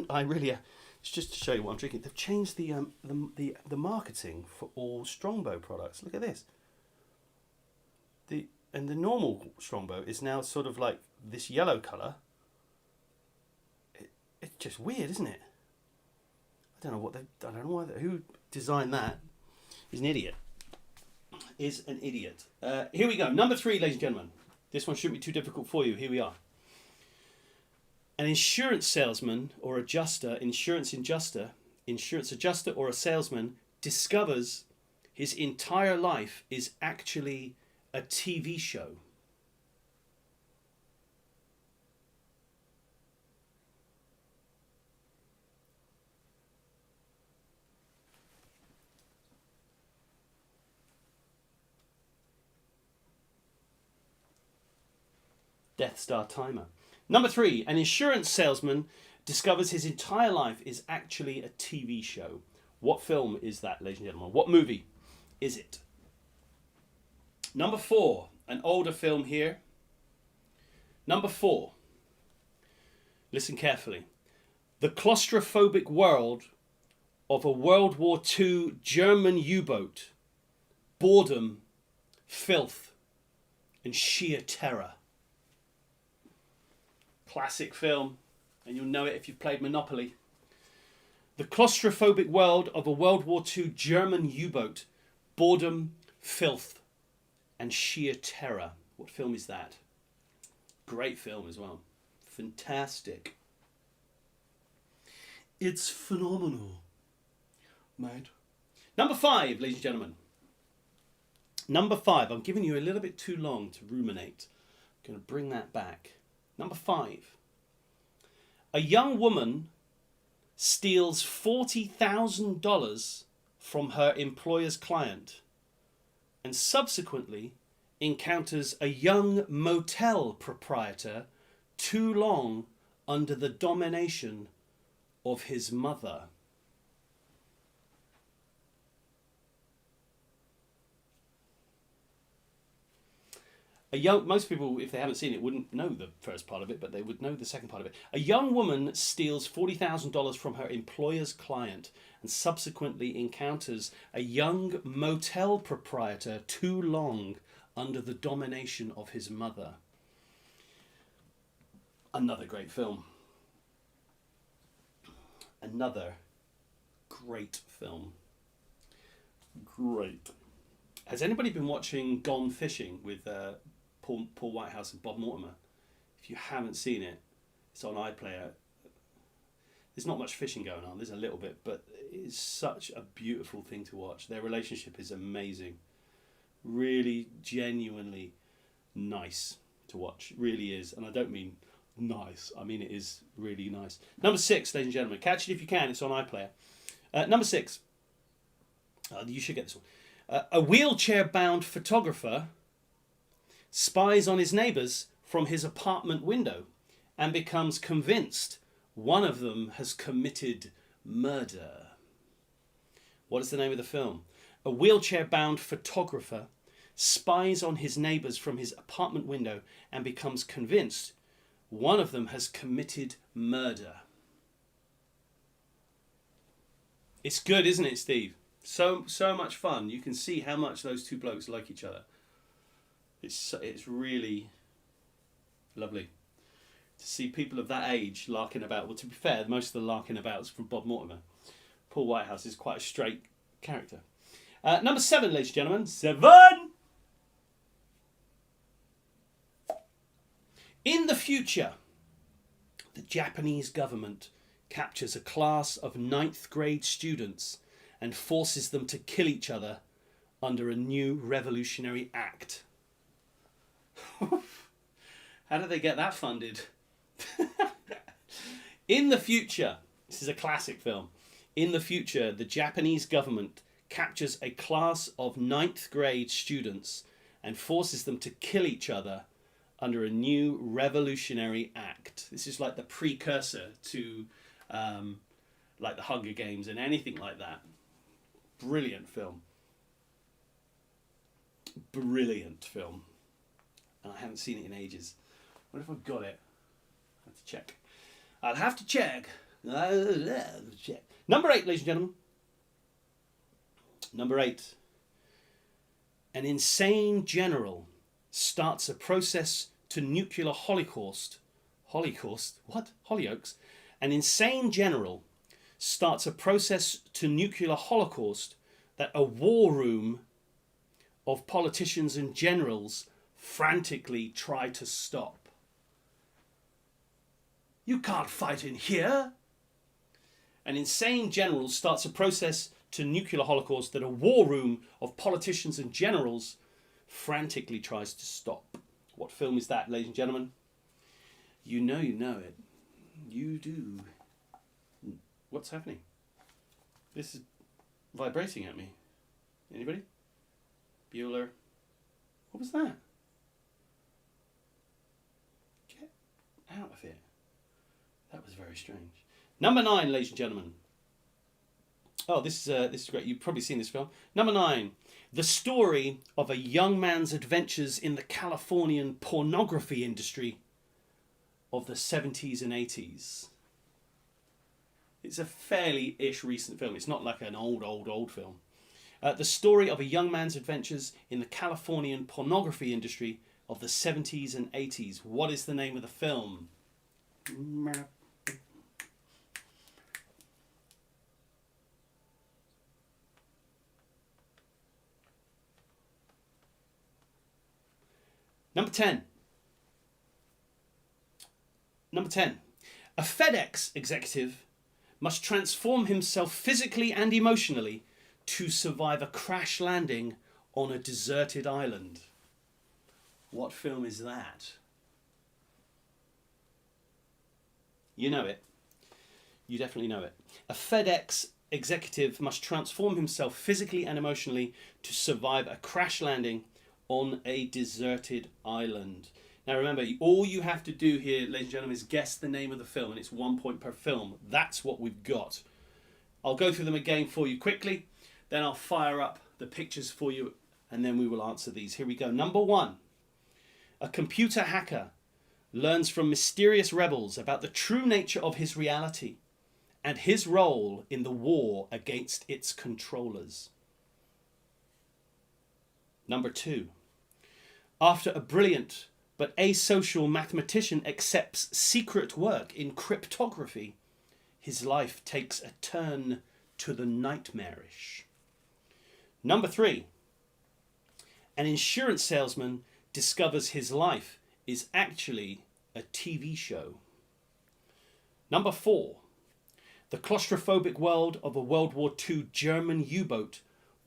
S1: I really... It's just to show you what I'm drinking. They've changed the marketing for all Strongbow products. Look at this. And the normal Strongbow is now sort of like this yellow colour. It's just weird, isn't it? I don't know who designed that. He's an idiot. is an idiot. Here we go. Number 3, ladies and gentlemen. This one shouldn't be too difficult for you. Here we are. An insurance salesman or adjuster, insurance adjuster or a salesman discovers his entire life is actually a TV show. Death Star timer. Number 3, an insurance salesman discovers his entire life is actually a TV show. What film is that, ladies and gentlemen? What movie is it? Number 4, an older film here. Number 4, listen carefully. The claustrophobic world of a World War II German U-boat. Boredom, filth, and sheer terror. Classic film, and you'll know it if you've played Monopoly. The claustrophobic world of a World War II German U-boat. Boredom, filth, and sheer terror. What film is that? Great film as well. Fantastic. It's phenomenal, mate. Number 5, ladies and gentlemen. Number 5. I'm giving you a little bit too long to ruminate. I'm going to bring that back. Number 5. A young woman steals $40,000 from her employer's client and subsequently encounters a young motel proprietor too long under the domination of his mother. Most people, if they haven't seen it, wouldn't know the first part of it, but they would know the second part of it. A young woman steals $40,000 from her employer's client and subsequently encounters a young motel proprietor too long under the domination of his mother. Another great film. Another great film. Great. Has anybody been watching Gone Fishing with Paul Whitehouse and Bob Mortimer? If you haven't seen it, it's on iPlayer. There's not much fishing going on. There's a little bit, but it's such a beautiful thing to watch. Their relationship is amazing. Really, genuinely nice to watch. It really is. And I don't mean nice. I mean it is really nice. Number 6, ladies and gentlemen. Catch it if you can. It's on iPlayer. Number 6. You should get this one. A wheelchair-bound photographer spies on his neighbours from his apartment window and becomes convinced one of them has committed murder. What is the name of the film? A wheelchair-bound photographer spies on his neighbours from his apartment window and becomes convinced one of them has committed murder. It's good, isn't it, Steve? So much fun. You can see how much those two blokes like each other. It's really lovely to see people of that age larking about. Well, to be fair, most of the larking abouts from Bob Mortimer. Paul Whitehouse is quite a straight character. Number 7, ladies and gentlemen. 7! In the future, the Japanese government captures a class of 9th grade students and forces them to kill each other under a new revolutionary act. How did they get that funded? In the future, this is a classic film. In the future, the Japanese government captures a class of 9th grade students and forces them to kill each other under a new revolutionary act. This is like the precursor to like the Hunger Games and anything like that. Brilliant film. Brilliant film. And I haven't seen it in ages. What if I've got it? I have to check. I'll have to check. Number 8, ladies and gentlemen. Number 8. An insane general starts a process to nuclear holocaust. Holocaust? What? Hollyoaks? An insane general starts a process to nuclear holocaust that a war room of politicians and generals frantically try to stop. You can't fight in here. An insane general starts a process to nuclear holocaust that a war room of politicians and generals frantically tries to stop. What film is that, ladies and gentlemen? You know it. You do. What's happening? This is vibrating at me. Anybody? Bueller. What was that? Get out of it. That was very strange. Number 9, ladies and gentlemen. Oh, this is great. You've probably seen this film. Number 9. The story of a young man's adventures in the Californian pornography industry of the 70s and 80s. It's a fairly recent film. It's not like an old film. The story of a young man's adventures in the Californian pornography industry of the 70s and 80s. What is the name of the film? Number 10. Number 10. A FedEx executive must transform himself physically and emotionally to survive a crash landing on a deserted island. What film is that? You know it. You definitely know it. A FedEx executive must transform himself physically and emotionally to survive a crash landing on a deserted island. Now remember, all you have to do here, ladies and gentlemen, is guess the name of the film, and it's 1 point per film. That's what we've got. I'll go through them again for you quickly, then I'll fire up the pictures for you, and then we will answer these. Here we go. Number 1. A computer hacker learns from mysterious rebels about the true nature of his reality and his role in the war against its controllers. Number 2. After a brilliant but asocial mathematician accepts secret work in cryptography, his life takes a turn to the nightmarish. Number 3. An insurance salesman discovers his life is actually a TV show. Number 4. The claustrophobic world of a World War II German U-boat,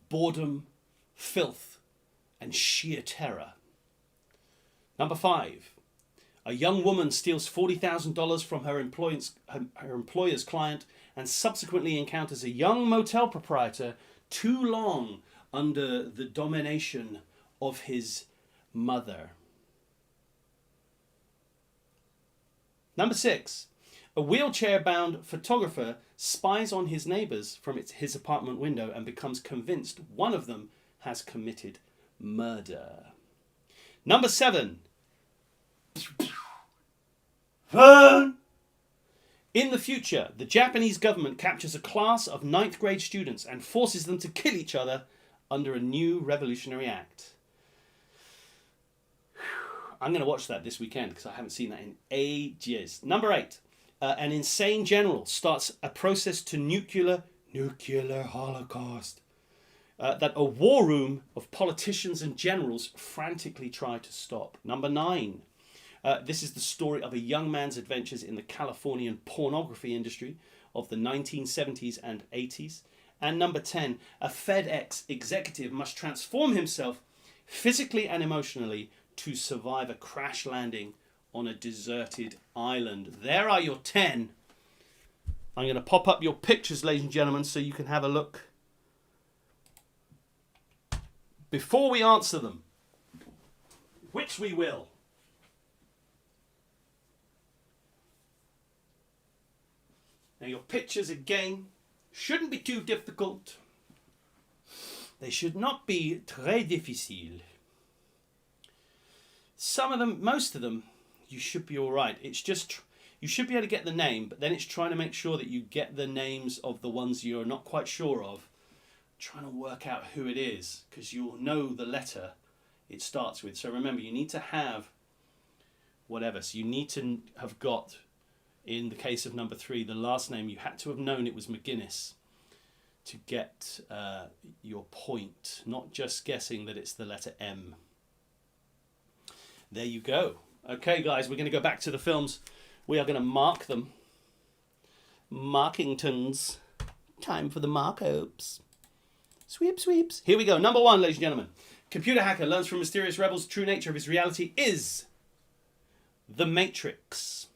S1: boredom, filth, and sheer terror. Number 5. A young woman steals $40,000 from her employer's client and subsequently encounters a young motel proprietor too long under the domination of his mother. Number 6. A wheelchair-bound photographer spies on his neighbours from his apartment window and becomes convinced one of them has committed murder. Number 7. In the future, the Japanese government captures a class of 9th grade students and forces them to kill each other under a new revolutionary act. I'm going to watch that this weekend because I haven't seen that in ages. Number 8. An insane general starts a process to nuclear holocaust that a war room of politicians and generals frantically try to stop. Number 9. This is the story of a young man's adventures in the Californian pornography industry of the 1970s and 80s. And number 10. A FedEx executive must transform himself physically and emotionally to survive a crash landing on a deserted island. There are your 10. I'm going to pop up your pictures, ladies and gentlemen, so you can have a look. Before we answer them, which we will. Now your pictures again shouldn't be too difficult. They should not be très difficile. Some of them, most of them, you should be all right. It's just, you should be able to get the name, but then it's trying to make sure that you get the names of the ones you're not quite sure of. Trying to work out who it is, because you'll know the letter it starts with. So remember, you need to have whatever. So you need to have got, in the case of number 3, the last name, you had to have known it was McGuinness to get your point, not just guessing that it's the letter M. There you go. Okay, guys, we're going to go back to the films. We are going to mark them. Markingtons. Time for the mark-ups. Sweep, sweeps. Here we go. Number 1, ladies and gentlemen. Computer hacker learns from mysterious rebels the true nature of his reality is The Matrix.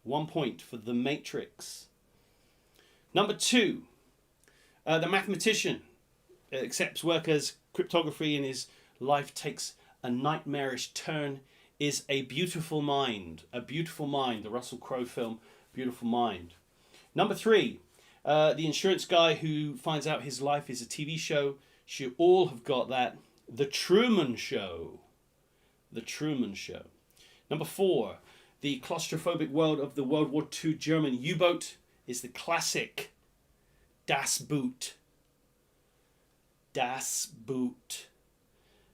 S1: 1 point for The Matrix. Number 2. The mathematician accepts work as cryptography and his life takes a nightmarish turn is A Beautiful Mind. A Beautiful Mind. The Russell Crowe film, Beautiful Mind. Number 3. The insurance guy who finds out his life is a TV show. You all have got that. The Truman Show. The Truman Show. Number 4. The claustrophobic world of the World War II German U-boat is the classic Das Boot. Das Boot.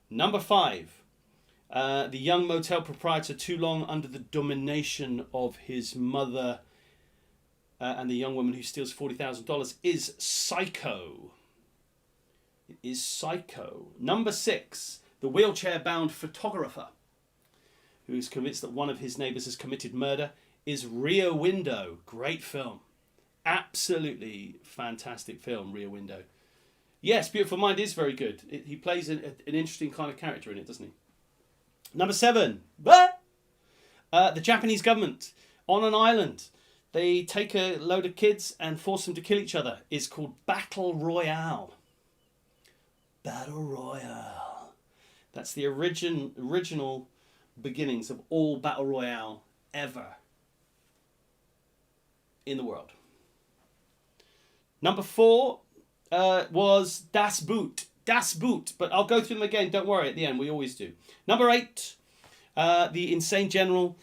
S1: Number 5. The young motel proprietor too long under the domination of his mother and the young woman who steals $40,000 is Psycho. It is Psycho. Number 6. The wheelchair-bound photographer who is convinced that one of his neighbours has committed murder is Rear Window. Great film. Absolutely fantastic film, Rear Window. Yes, Beautiful Mind is very good. He plays an interesting kind of character in it, doesn't he? Number 7. The Japanese government on an island. They take a load of kids and force them to kill each other. It's called Battle Royale. Battle Royale. That's the original beginnings of all Battle Royale ever in the world. Number 4 was Das Boot. Das Boot. But I'll go through them again. Don't worry, at the end. We always do. Number 8. The insane general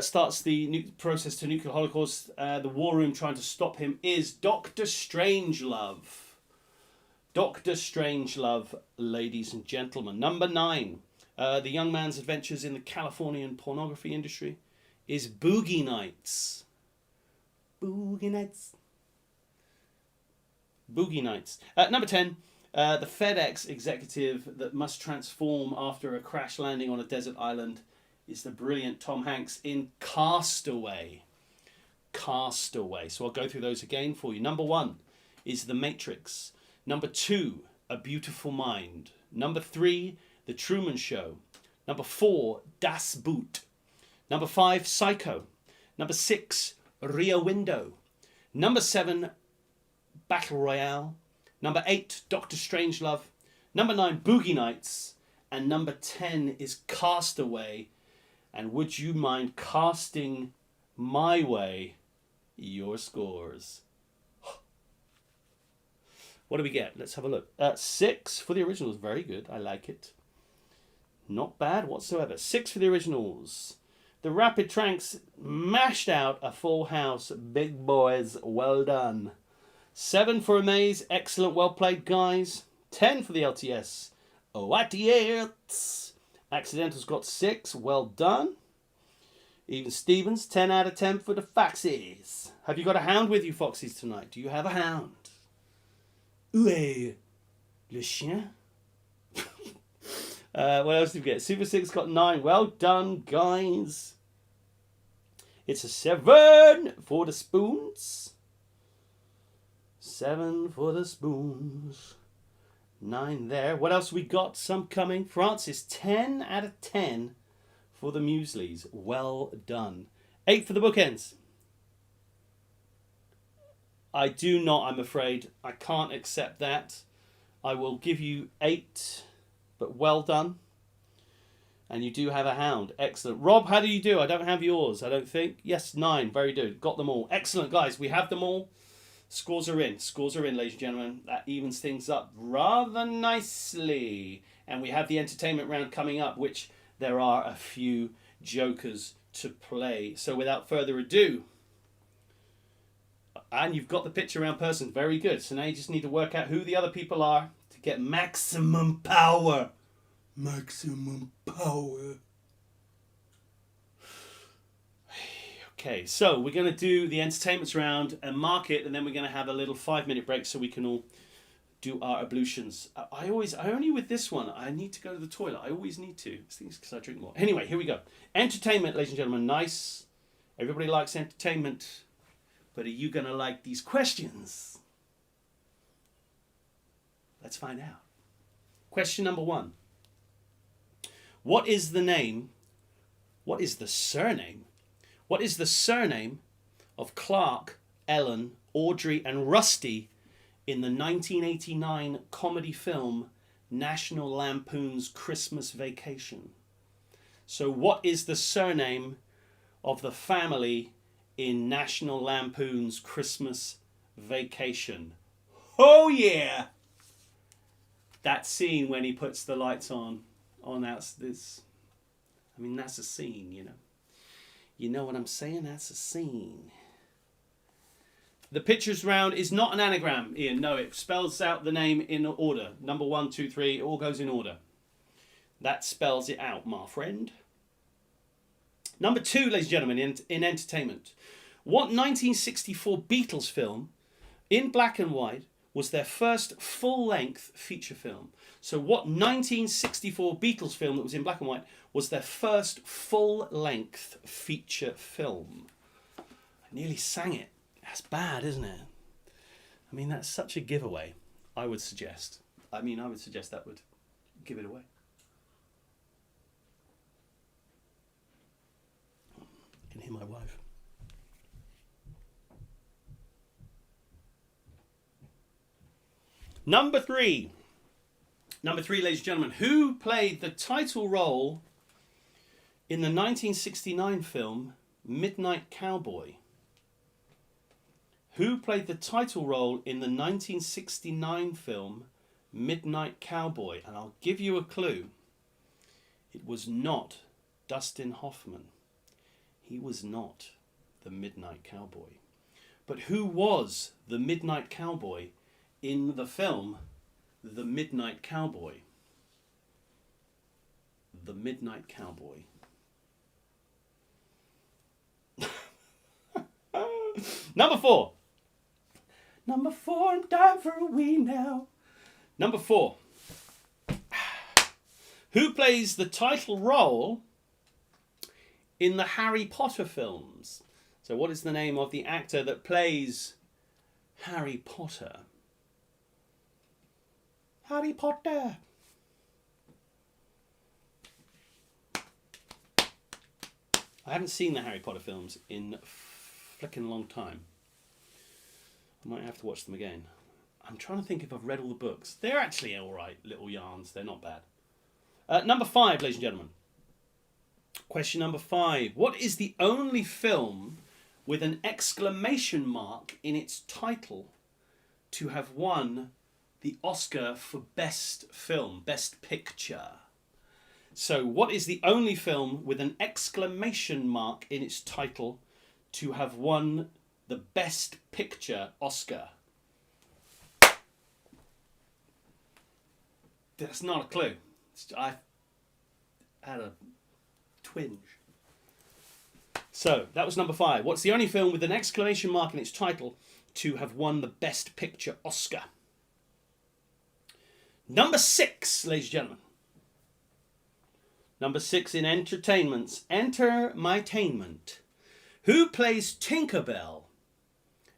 S1: starts the process to nuclear holocaust. The war room trying to stop him is Dr. Strangelove. Dr. Strangelove, ladies and gentlemen. Number 9. The young man's adventures in the Californian pornography industry is Boogie Nights. Boogie Nights. Boogie Nights. Number 10. The FedEx executive that must transform after a crash landing on a desert island is the brilliant Tom Hanks in Castaway. Castaway. So I'll go through those again for you. Number 1 is The Matrix. Number 2, A Beautiful Mind. Number 3, The Truman Show. Number 4, Das Boot. Number 5, Psycho. Number 6, Rear Window. Number 7, Battle Royale. Number 8, Dr. Strangelove. Number 9, Boogie Nights. And number 10 is Castaway. And would you mind casting my way your scores? What do we get? Let's have a look. 6 for the originals. Very good. I like it. Not bad whatsoever. 6 for the originals. The Rapid Tranks mashed out a full house. Big boys. Well done. 7 for Amaze. Excellent. Well played, guys. 10 for the LTS. What yet? Accidentals got 6. Well done. Even Stevens. 10 out of 10 for the Foxes. Have you got a hound with you, Foxes, tonight? Do you have a hound? Où est le chien? What else did we get? Super 6 got 9. Well done, guys. It's a 7 for the spoons. 7 for the spoons. 9 there. What else we got? Some coming. Francis, 10 out of 10 for the mueslis. Well done. 8 for the bookends. I do not, I'm afraid. I can't accept that. I will give you 8, but well done. And you do have a hound. Excellent. Rob, how do you do? I don't have yours, I don't think. Yes, 9. Very good. Got them all. Excellent, guys. We have them all. Scores are in. Scores are in, ladies and gentlemen. That evens things up rather nicely. And we have the entertainment round coming up, which there are a few jokers to play. So without further ado... And you've got the picture around person. Very good. So now you just need to work out who the other people are to get maximum power. Maximum power. Okay, so we're going to do the entertainments round and mark it, and then we're going to have a little 5-minute break so we can all do our ablutions. I only with this one, I need to go to the toilet. I always need to. I think it's because I drink more. Anyway, here we go. Entertainment, ladies and gentlemen. Nice. Everybody likes entertainment. But are you going to like these questions? Let's find out. Question number 1. What is the surname of Clark, Ellen, Audrey and Rusty in the 1989 comedy film National Lampoon's Christmas Vacation? So what is the surname of the family in National Lampoon's Christmas Vacation? Oh yeah! That scene when he puts the lights on this. I mean, that's a scene, you know. You know what I'm saying? That's a scene. The pictures round is not an anagram, Ian. No, it spells out the name in order. Number 1, 2, 3, it all goes in order. That spells it out, my friend. Number 2, ladies and gentlemen, in entertainment. What 1964 Beatles film, in black and white, was their first full-length feature film? So what 1964 Beatles film that was in black and white was their first full-length feature film? I nearly sang it. That's bad, isn't it? I mean, that's such a giveaway, I would suggest. I would suggest that would give it away. I can hear my wife. Number 3, ladies and gentlemen. Who played the title role in the 1969 film Midnight Cowboy? Who played the title role in the 1969 film Midnight Cowboy? And I'll give you a clue. It was not Dustin Hoffman. He was not the Midnight Cowboy. But who was the Midnight Cowboy in the film The Midnight Cowboy? The Midnight Cowboy. Number 4. Number 4, I'm dying for a wee now. Number 4. Who plays the title role in the Harry Potter films? So what is the name of the actor that plays Harry Potter? Harry Potter. I haven't seen the Harry Potter films in a flicking long time. I might have to watch them again. I'm trying to think if I've read all the books. They're actually alright little yarns. They're not bad. Number 5, ladies and gentlemen. Question number 5. What is the only film with an exclamation mark in its title to have won the Oscar for Best Film, Best Picture? So what is the only film with an exclamation mark in its title to have won the Best Picture Oscar? That's not a clue. I had a twinge. So that was number 5. What's the only film with an exclamation mark in its title to have won the Best Picture Oscar? Number 6, ladies and gentlemen. Number 6 in entertainments. Enter my-tainment. Who plays Tinkerbell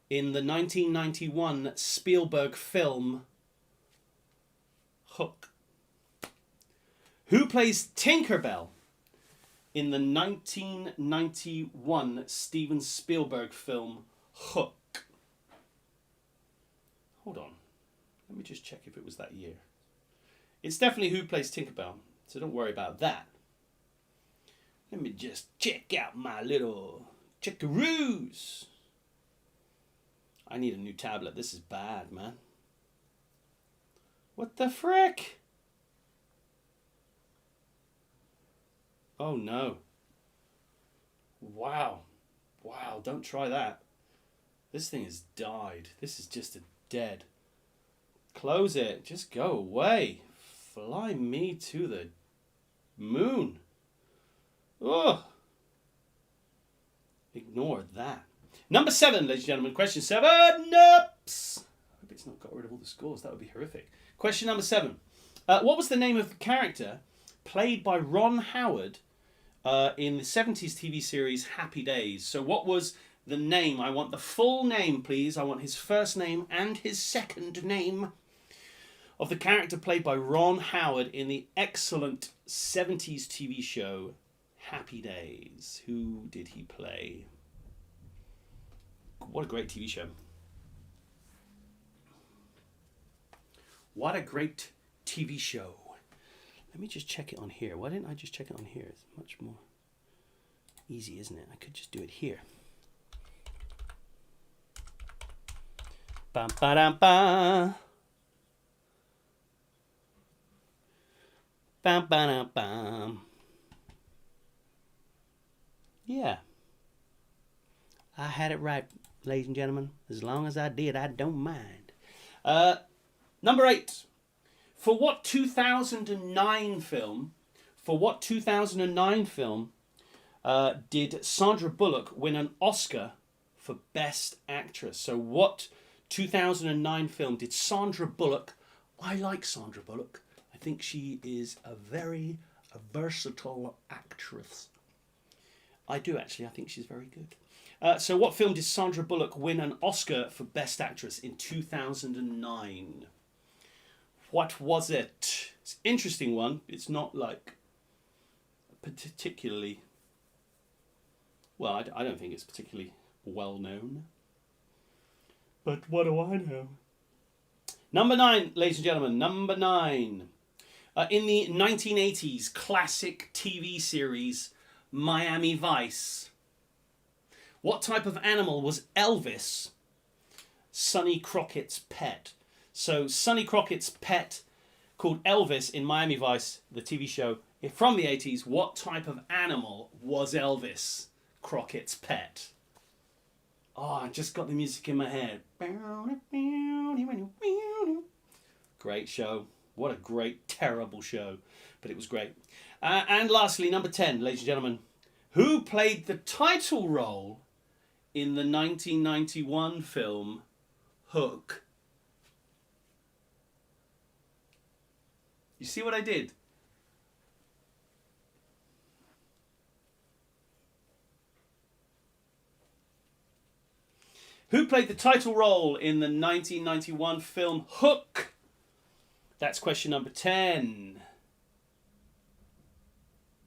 S1: in the 1991 Spielberg film Hook? Who plays Tinkerbell in the 1991 Steven Spielberg film Hook? Hold on. Let me just check if it was that year. It's definitely who plays Tinkerbell, so don't worry about that. Let me just check out my little checkaroos. I need a new tablet. This is bad, man. What the frick? Oh no. Wow. Wow, don't try that. This thing has died. This is just a dead. Close it. Just go away. Fly me to the moon. Ugh. Ignore Number 7, ladies and gentlemen. Question 7. Oops. I hope it's not got rid of all the scores. That would be horrific. Question number 7. What was the name of the character played by Ron Howard in the 70s TV series Happy Days? So what was the name? I want the full name, please. I want his first name and his second name of the character played by Ron Howard in the excellent 70s TV show Happy Days. Who did he play? What a great TV show. What a great TV show. Let me just check it on here. Why didn't I just check it on here? It's much more easy, isn't it? I could just do it here. Bam, ba-dam, ba. Bam, ba-dam, bam. Yeah. I had it right, ladies and gentlemen. As long as I did, I don't mind. Number 8. For what 2009 film did Sandra Bullock win an Oscar for Best Actress? So what 2009 film did Sandra Bullock... I like Sandra Bullock. I think she is a very versatile actress. I do, actually. I think she's very good. So what film did Sandra Bullock win an Oscar for Best Actress in 2009? What was it? It's an interesting one. It's not like particularly... Well, I don't think it's particularly well known. But what do I know? Number 9, ladies and gentlemen. Number 9. In the 1980s classic TV series Miami Vice, what type of animal was Elvis, Sonny Crockett's pet? So Sonny Crockett's pet, called Elvis in Miami Vice, the TV show from the 80s, what type of animal was Elvis Crockett's pet? Oh, I just got the music in my head. Great show. What a great, terrible show. But it was great. And lastly, number 10, ladies and gentlemen. Who played the title role in the 1991 film Hook? You see what I did? Who played the title role in the 1991 film Hook? That's question number 10.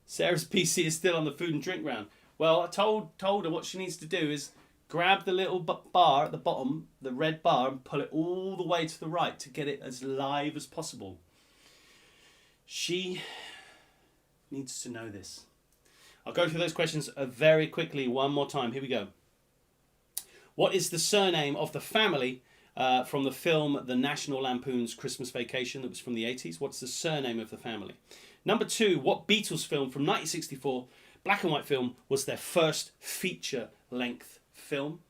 S1: Sarah's PC is still on the food and drink round. Well, I told her what she needs to do is grab the little bar at the bottom, the red bar, and pull it all the way to the right to get it as live as possible. She needs to know this. I'll go through those questions very quickly one more time. Here we go. What is the surname of the family from the film The National Lampoon's Christmas Vacation that was from the 80s? What's the surname of the family? Number 2, what Beatles film from 1964, black and white film, was their first feature-length film?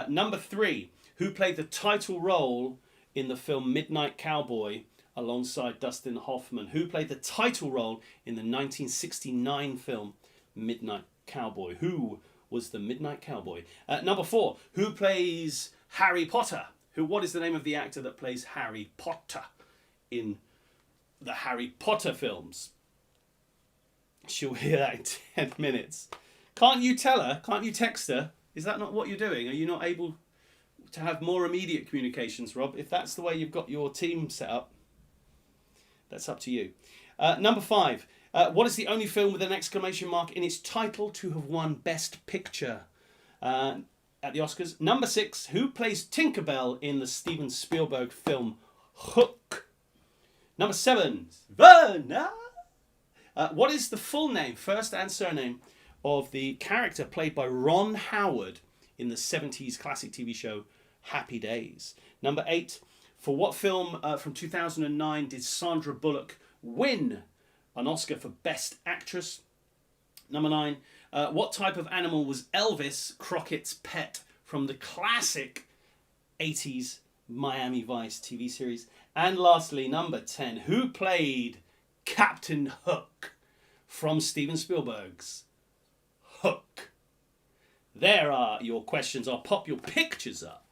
S1: Number 3, who played the title role in the film Midnight Cowboy alongside Dustin Hoffman? Who played the title role in the 1969 film Midnight Cowboy? Who was the Midnight Cowboy? Number 4, who plays Harry Potter? What is the name of the actor that plays Harry Potter in the Harry Potter films? She'll hear that in 10 minutes. Can't you tell her? Can't you text her? Is that not what you're doing? Are you not able to have more immediate communications, Rob? If that's the way you've got your team set up, that's up to you. Number 5. What is the only film with an exclamation mark in its title to have won Best Picture at the Oscars? Number 6. Who plays Tinkerbell in the Steven Spielberg film Hook? Number 7. What is the full name, first and surname, of the character played by Ron Howard in the 70s classic TV show Happy Days? Number 8. For what film from 2009 did Sandra Bullock win an Oscar for Best Actress? Number 9. What type of animal was Elvis Crockett's pet from the classic 80s Miami Vice TV series? And lastly, number 10. Who played Captain Hook from Steven Spielberg's Hook? There are your questions. I'll pop your pictures up.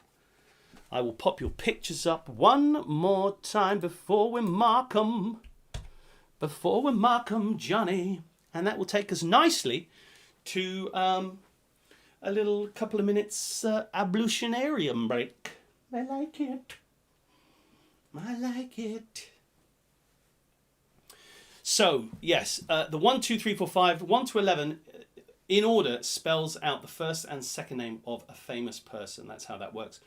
S1: I will pop your pictures up one more time before we mark them. Before we mark them, Johnny. And that will take us nicely to a little couple of minutes ablutionarium break. I like it. I like it. So, yes, the 1, 2, 3, 4, 5, 1 to 11, in order, spells out the first and second name of a famous person. That's how that works.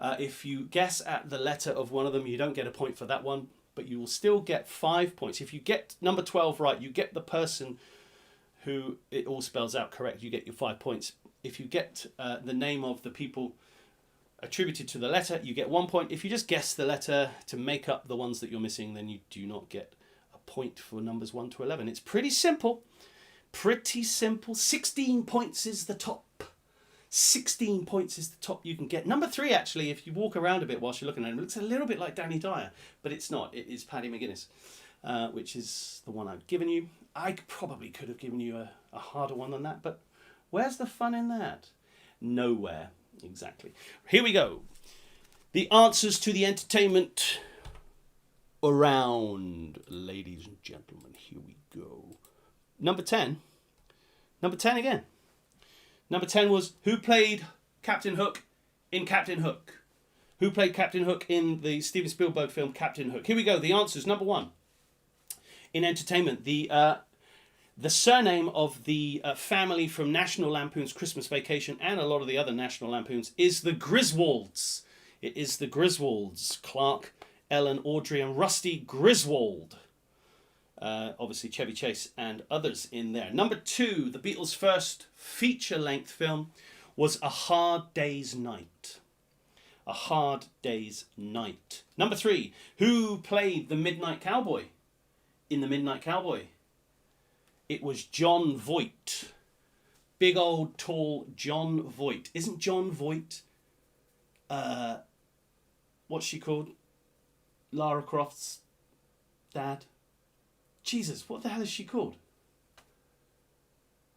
S1: If you guess at the letter of one of them, you don't get a point for that one, but you will still get 5 points. If you get number 12 right, you get the person who it all spells out correct. You get your 5 points. If you get the name of the people attributed to the letter, you get 1 point. If you just guess the letter to make up the ones that you're missing, then you do not get a point for numbers 1 to 11. It's pretty simple. Pretty simple. 16 points is the top. 16 points is the top you can get. Number 3, actually, if you walk around a bit whilst you're looking at it, looks a little bit like Danny Dyer, but it's not. It is Paddy McGuinness, which is the one I've given you. I probably could have given you a harder one than that, but where's the fun in that? Nowhere, exactly. Here we go. The answers to the entertainment around, ladies and gentlemen. Here we go. Number 10. Number 10 again. Number 10 was, who played Captain Hook in Captain Hook? Who played Captain Hook in the Steven Spielberg film Captain Hook? Here we go. The answers. Number 1. In entertainment, the surname of the family from National Lampoon's Christmas Vacation and a lot of the other National Lampoons is the Griswolds. It is the Griswolds. Clark, Ellen, Audrey and Rusty Griswold. Obviously Chevy Chase and others in there. Number 2, the Beatles' first feature-length film was A Hard Day's Night. A Hard Day's Night. Number 3, who played the Midnight Cowboy in The Midnight Cowboy? It was John Voight. Big old tall John Voight. Isn't John Voight, what's she called? Lara Croft's dad? Jesus, what the hell is she called?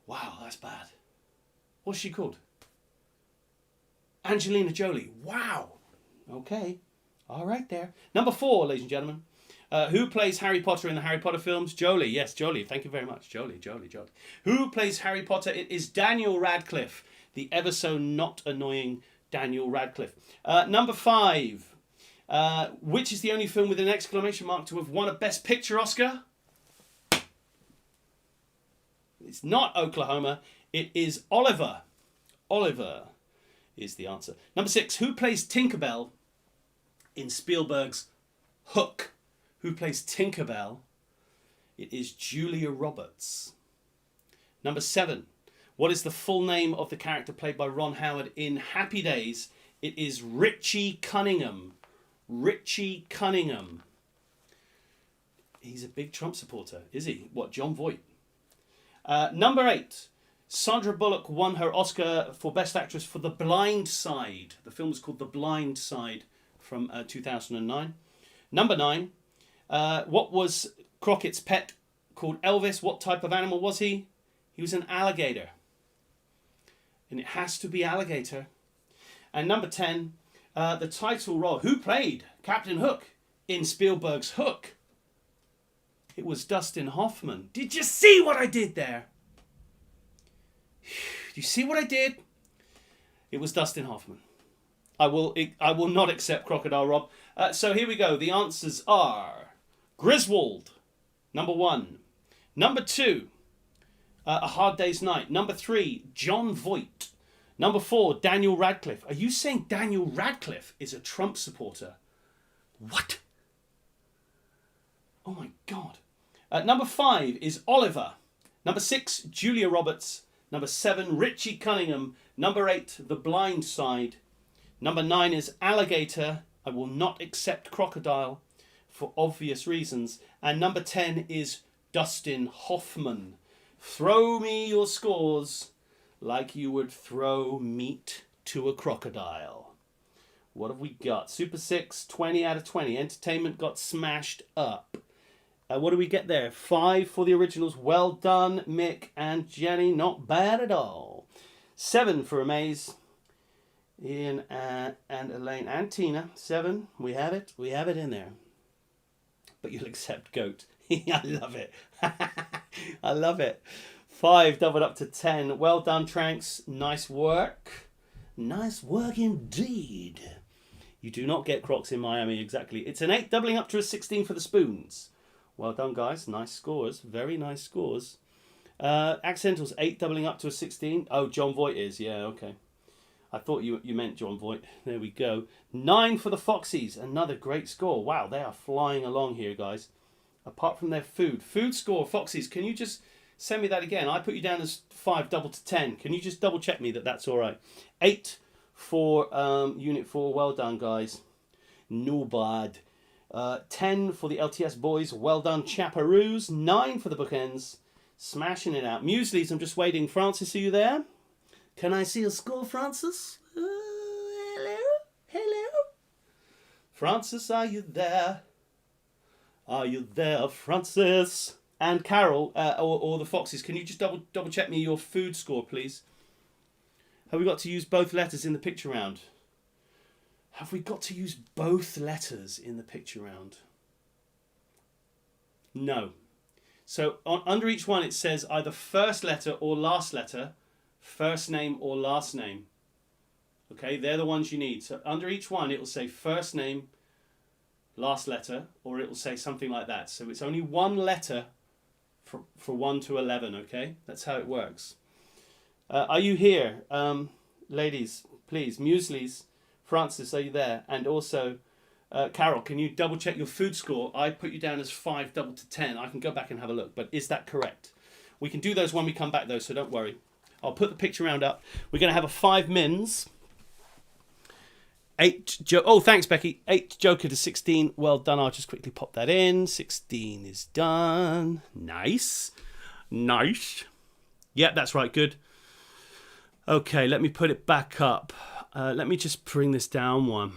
S1: Wow, that's bad. What's she called? Angelina Jolie. Wow. Okay. All right there. Number 4, ladies and gentlemen. Who plays Harry Potter in the Harry Potter films? Jolie. Yes, Jolie. Thank you very much. Jolie. Who plays Harry Potter? It is Daniel Radcliffe. The ever so not annoying Daniel Radcliffe. Number 5. Which is the only film with an exclamation mark to have won a Best Picture Oscar? It's not Oklahoma. It is Oliver. Oliver is the answer. Number 6. Who plays Tinkerbell in Spielberg's Hook? Who plays Tinkerbell? It is Julia Roberts. Number 7. What is the full name of the character played by Ron Howard in Happy Days? It is Richie Cunningham. Richie Cunningham. He's a big Trump supporter, is he? What, John Voight? Number 8. Sandra Bullock won her Oscar for Best Actress for The Blind Side. The film was called The Blind Side from 2009. Number 9. What was Crockett's pet called Elvis? What type of animal was he? He was an alligator. And it has to be alligator. And number 10. The title role. Who played Captain Hook in Spielberg's Hook? It was Dustin Hoffman. Did you see what I did there? Do you see what I did? It was Dustin Hoffman. I will not accept Crocodile Rob. So here we go. The answers are Griswold, number 1. Number 2, A Hard Day's Night. Number 3, John Voight. Number 4, Daniel Radcliffe. Are you saying Daniel Radcliffe is a Trump supporter? What? Oh my God. Number 5 is Oliver. Number 6, Julia Roberts. Number 7, Richie Cunningham. Number 8, The Blind Side. Number 9 is Alligator. I will not accept Crocodile for obvious reasons. And number 10 is Dustin Hoffman. Throw me your scores like you would throw meat to a crocodile. What have we got? Super 6, 20 out of 20. Entertainment got smashed up. What do we get there? 5 for the originals. Well done, Mick and Jenny. Not bad at all. 7 for Amaze. Ian and Elaine and Tina. 7. We have it. We have it in there. But you'll accept goat. I love it. I love it. 5 doubled up to 10. Well done, Tranks. Nice work. Nice work indeed. You do not get Crocs in Miami, exactly. It's an 8 doubling up to a 16 for the spoons. Well done, guys. Nice scores. Very nice scores. Accentals, 8 doubling up to a 16. Oh, John Voight is. Yeah, okay. I thought you meant John Voight. There we go. 9 for the Foxies. Another great score. Wow, they are flying along here, guys. Apart from their food. Food score, Foxies. Can you just send me that again? I put you down as 5 double to 10. Can you just double check me that that's all right? 8 for Unit 4. Well done, guys. No bad. 10 for the LTS boys. Well done, Chaparoos. 9 for the bookends. Smashing it out. Muesli's, I'm just waiting. Francis, are you there? Can I see a score, Francis? Hello? Hello? Francis, are you there? Are you there, Francis? And Carol, or the Foxes, can you just double check me your food score, please? Have we got to use both letters in the picture round? Have we got to use both letters in the picture round? No. So under each one it says either first letter or last letter, first name or last name. Okay, they're the ones you need. So under each one it will say first name, last letter, or it will say something like that. So it's only one letter for 1 to 11, okay? That's how it works. Are you here? Ladies, please, Muesli's. Francis, are you there? And also, Carol, can you double check your food score? I put you down as 5 double to 10. I can go back and have a look, but is that correct? We can do those when we come back though, so don't worry. I'll put the picture round up. We're going to have a 5 mins. 8 oh, thanks, Becky. 8 Joker to 16. Well done. I'll just quickly pop that in. 16 is done. Nice. Nice. Yep, that's right. Good. Okay, let me put it back up. Let me just bring this down one.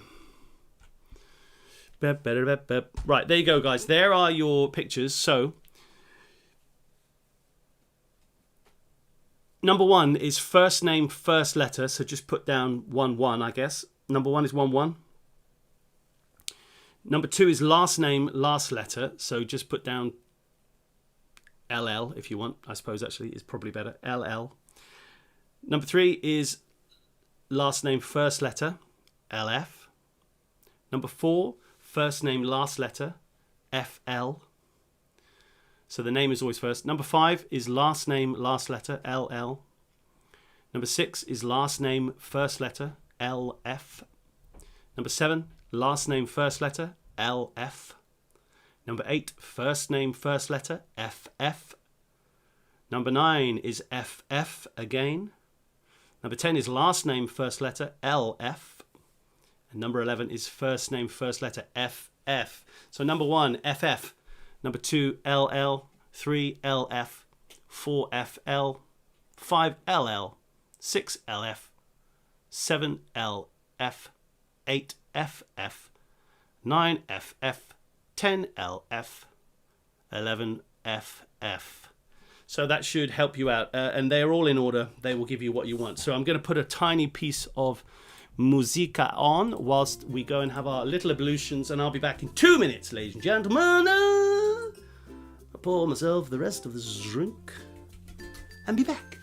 S1: Right, there you go, guys. There are your pictures. So, number 1 is first name, first letter. So just put down 1-1, I guess. Number 1 is 1-1. Number 2 is last name, last letter. So just put down LL if you want. I suppose actually is probably better. LL. Number 3 is last name, first letter. LF. Number 4, first name, last letter. FL. So the name is always first. Number 5 is last name, last letter. LL. Number 6 is last name, first letter. LF. Number 7, last name, first letter. LF. Number 8, first name, first letter. FF. Number 9 is FF again. Number 10 is last name, first letter. LF. And number 11 is first name, first letter. FF. So number 1, FF. Number 2, LL. 3, LF. 4, FL. 5, LL. 6, LF. 7, LF. 8, FF. 9, FF. 10, LF. 11, FF. So that should help you out. And they're all in order. They will give you what you want. So I'm going to put a tiny piece of musica on whilst we go and have our little ablutions. And I'll be back in 2 minutes, ladies and gentlemen. I'll pour myself the rest of this drink and be back.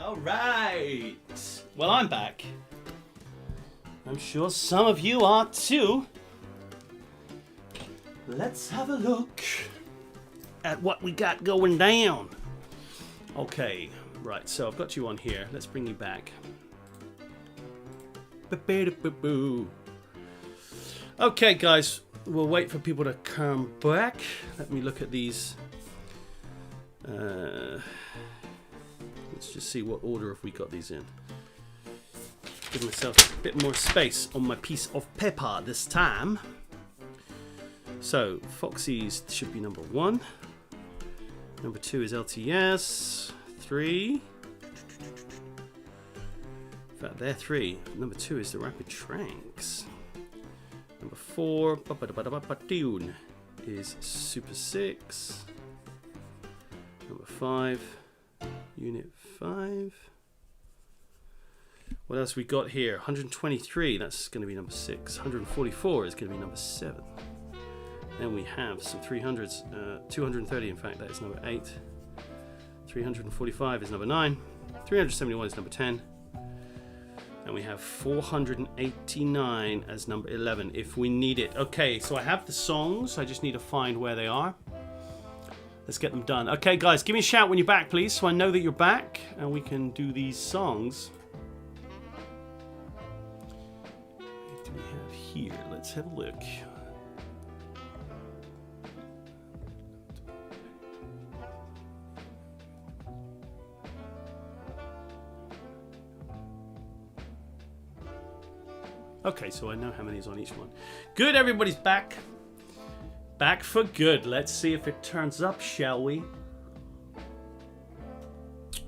S1: All right. Well, I'm back. I'm sure some of you are too. Let's have a look at what we got going down. Okay, right, so I've got you on here. Let's bring you back. Okay, guys, we'll wait for people to come back. Let me look at these. Let's just see what order have we got these in. Give myself a bit more space on my piece of paper this time. So, Foxy's should be number 1. Number 2 is LTS. 3. In fact, they're 3. Number 2 is the Rapid Tranks. Number 4 is Super 6. Number 5, Unit 5. What else we got here? 123, that's going to be number 6. 144 is going to be number 7. Then we have some 300s, 230 in fact, that is number 8. 345 is number 9. 371 is number 10. And we have 489 as number 11 if we need it. Okay, so I have the songs, I just need to find where they are. Let's get them done. Okay, guys, give me a shout when you're back, please, so I know that you're back and we can do these songs. What do we have here? Let's have a look. Okay, so I know how many is on each one. Good, everybody's back. Back for good. Let's see if it turns up, shall we?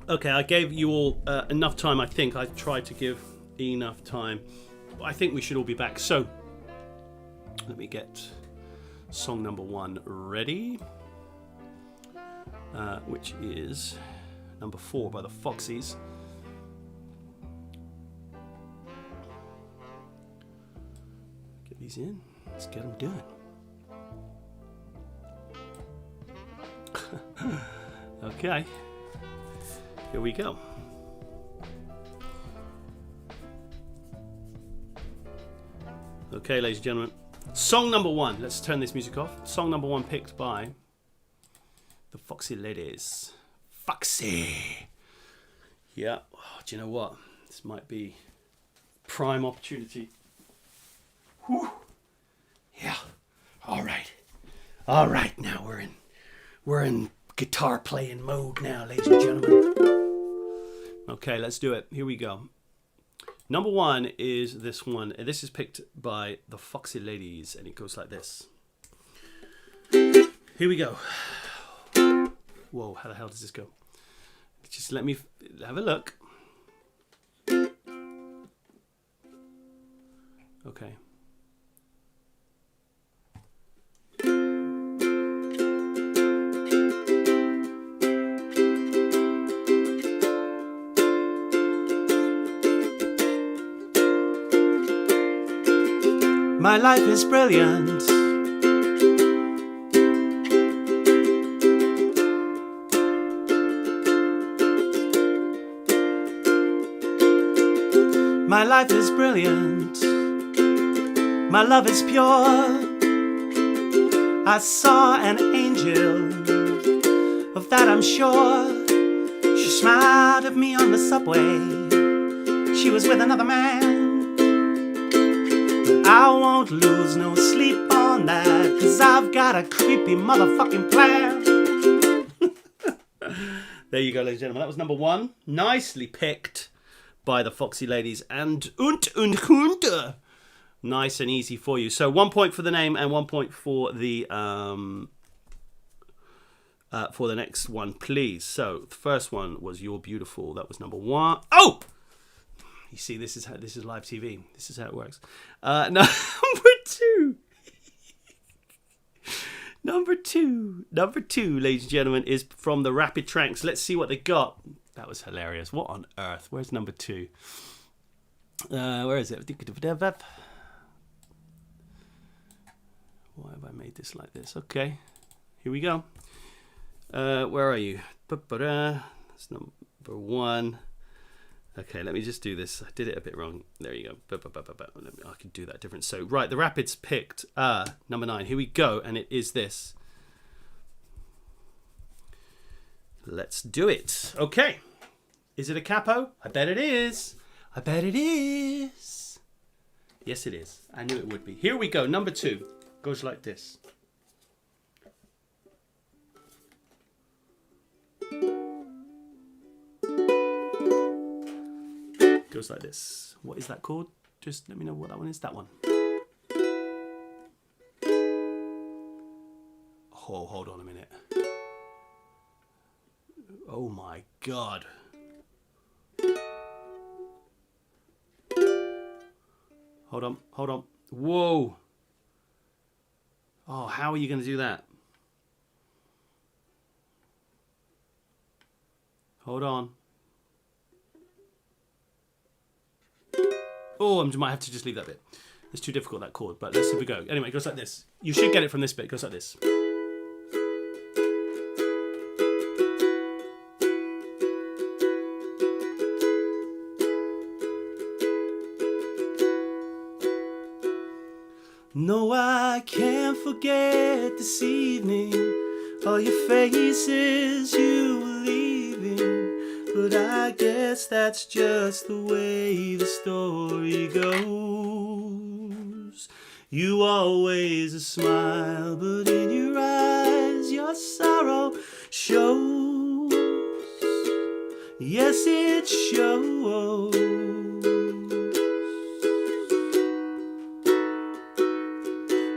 S1: Okay, I gave you all enough time, I think. I tried to give enough time. I think we should all be back. So, let me get song number 1 ready. Which is number 4 by the Foxies. Get these in. Let's get them done. Okay, here we go. Okay, ladies and gentlemen, song number 1. Let's turn this music off. Song number 1 picked by the Foxy Ladies. Foxy. Yeah. Oh, do you know what? This might be prime opportunity. Whew. Yeah. All right. All right. Now we're in guitar playing mode now, ladies and gentlemen. Okay, let's do it. Here we go. Number 1 is this one. This is picked by the Foxy Ladies, and it goes like this. Here we go. Whoa, how the hell does this go? Just let me have a look. Okay. My life is brilliant. My life is brilliant. My love is pure. I saw an angel, of that I'm sure. She smiled at me on the subway. She was with another man. I won't lose no sleep on that, 'cause I've got a creepy motherfucking plan. There you go, ladies and gentlemen. That was number 1. Nicely picked by the Foxy Ladies and Hunter. Nice and easy for you. So 1 point for the name and 1 point for the next one, please. So the first one was You're Beautiful. That was number 1. Oh! You see, this is live TV. This is how it works. Number 2. Number two, ladies and gentlemen, is from the Rapid Tranks. Let's see what they got. That was hilarious. What on earth? Where's number 2? Where is it? Why have I made this like this? Okay, here we go. Where are you? That's number 1. Okay, let me just do this. I did it a bit wrong. There you go. I can do that different. So, right, the Rapids picked number 9. Here we go, and it is this. Let's do it. Okay. Is it a capo? I bet it is. I bet it is. Yes, it is. I knew it would be. Here we go. Number 2 goes like this. Goes like this. What is that called? Just let me know what that one is. That one. Oh, hold on a minute. Oh my God. Hold on. Whoa. Oh, how are you going to do that? Hold on. Oh, I might have to just leave that bit. It's too difficult, that chord, but let's see if we go. Anyway, it goes like this. You should get it from this bit. It goes like this. No, I can't forget this evening, all your faces you were leaving. But I guess that's just the way the story goes. You always a smile, but in your eyes your sorrow shows. Yes, it shows.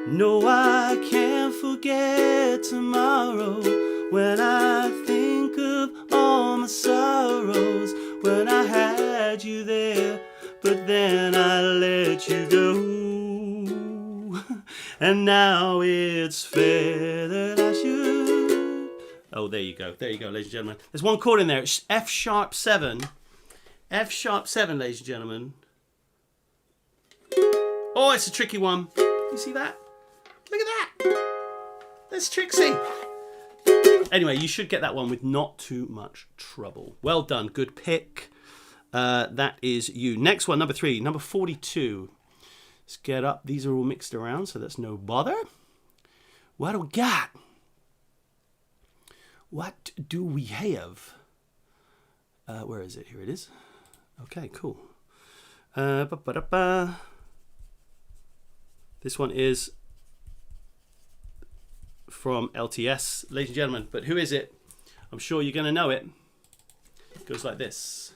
S1: No, I can't forget tomorrow when I think of all my sorrows, when I had you there, but then I let you go. And now it's fair that I should. Oh, there you go, ladies and gentlemen. There's one chord in there, it's F sharp 7. F sharp 7, ladies and gentlemen. Oh, it's a tricky one. You see that? Look at that. That's tricksy. Anyway, you should get that one with not too much trouble. Well done. Good pick. That is you. Next one, number 3. Number 42. Let's get up. These are all mixed around, so that's no bother. What do we got? What do we have? Where is it? Here it is. Okay, cool. This one is from LTS, ladies and gentlemen. But who is it? I'm sure you're going to know it. It goes like this.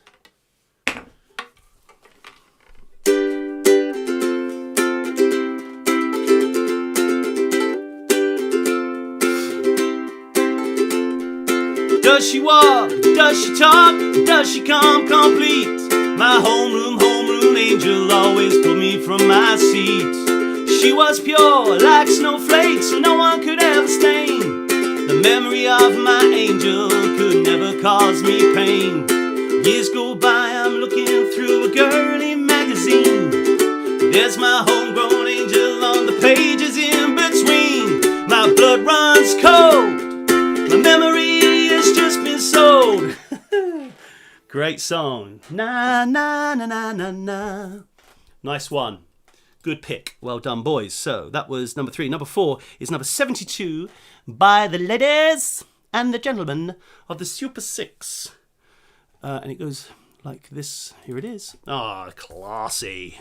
S1: Does she walk? Does she talk? Does she come complete? My homeroom angel always pulled me from my seat. She was pure like snowflakes, so no one could ever stain. The memory of my angel could never cause me pain. Years go by, I'm looking through a girly magazine. There's my homegrown angel on the pages in between. My blood runs cold, my memory has just been sold. Great song. Na na na na na na. Nice one. Good pick. Well done, boys. So that was number 3. Number 4 is number 72 by the ladies and the gentlemen of the Super 6. And it goes like this. Here it is. Ah, classy.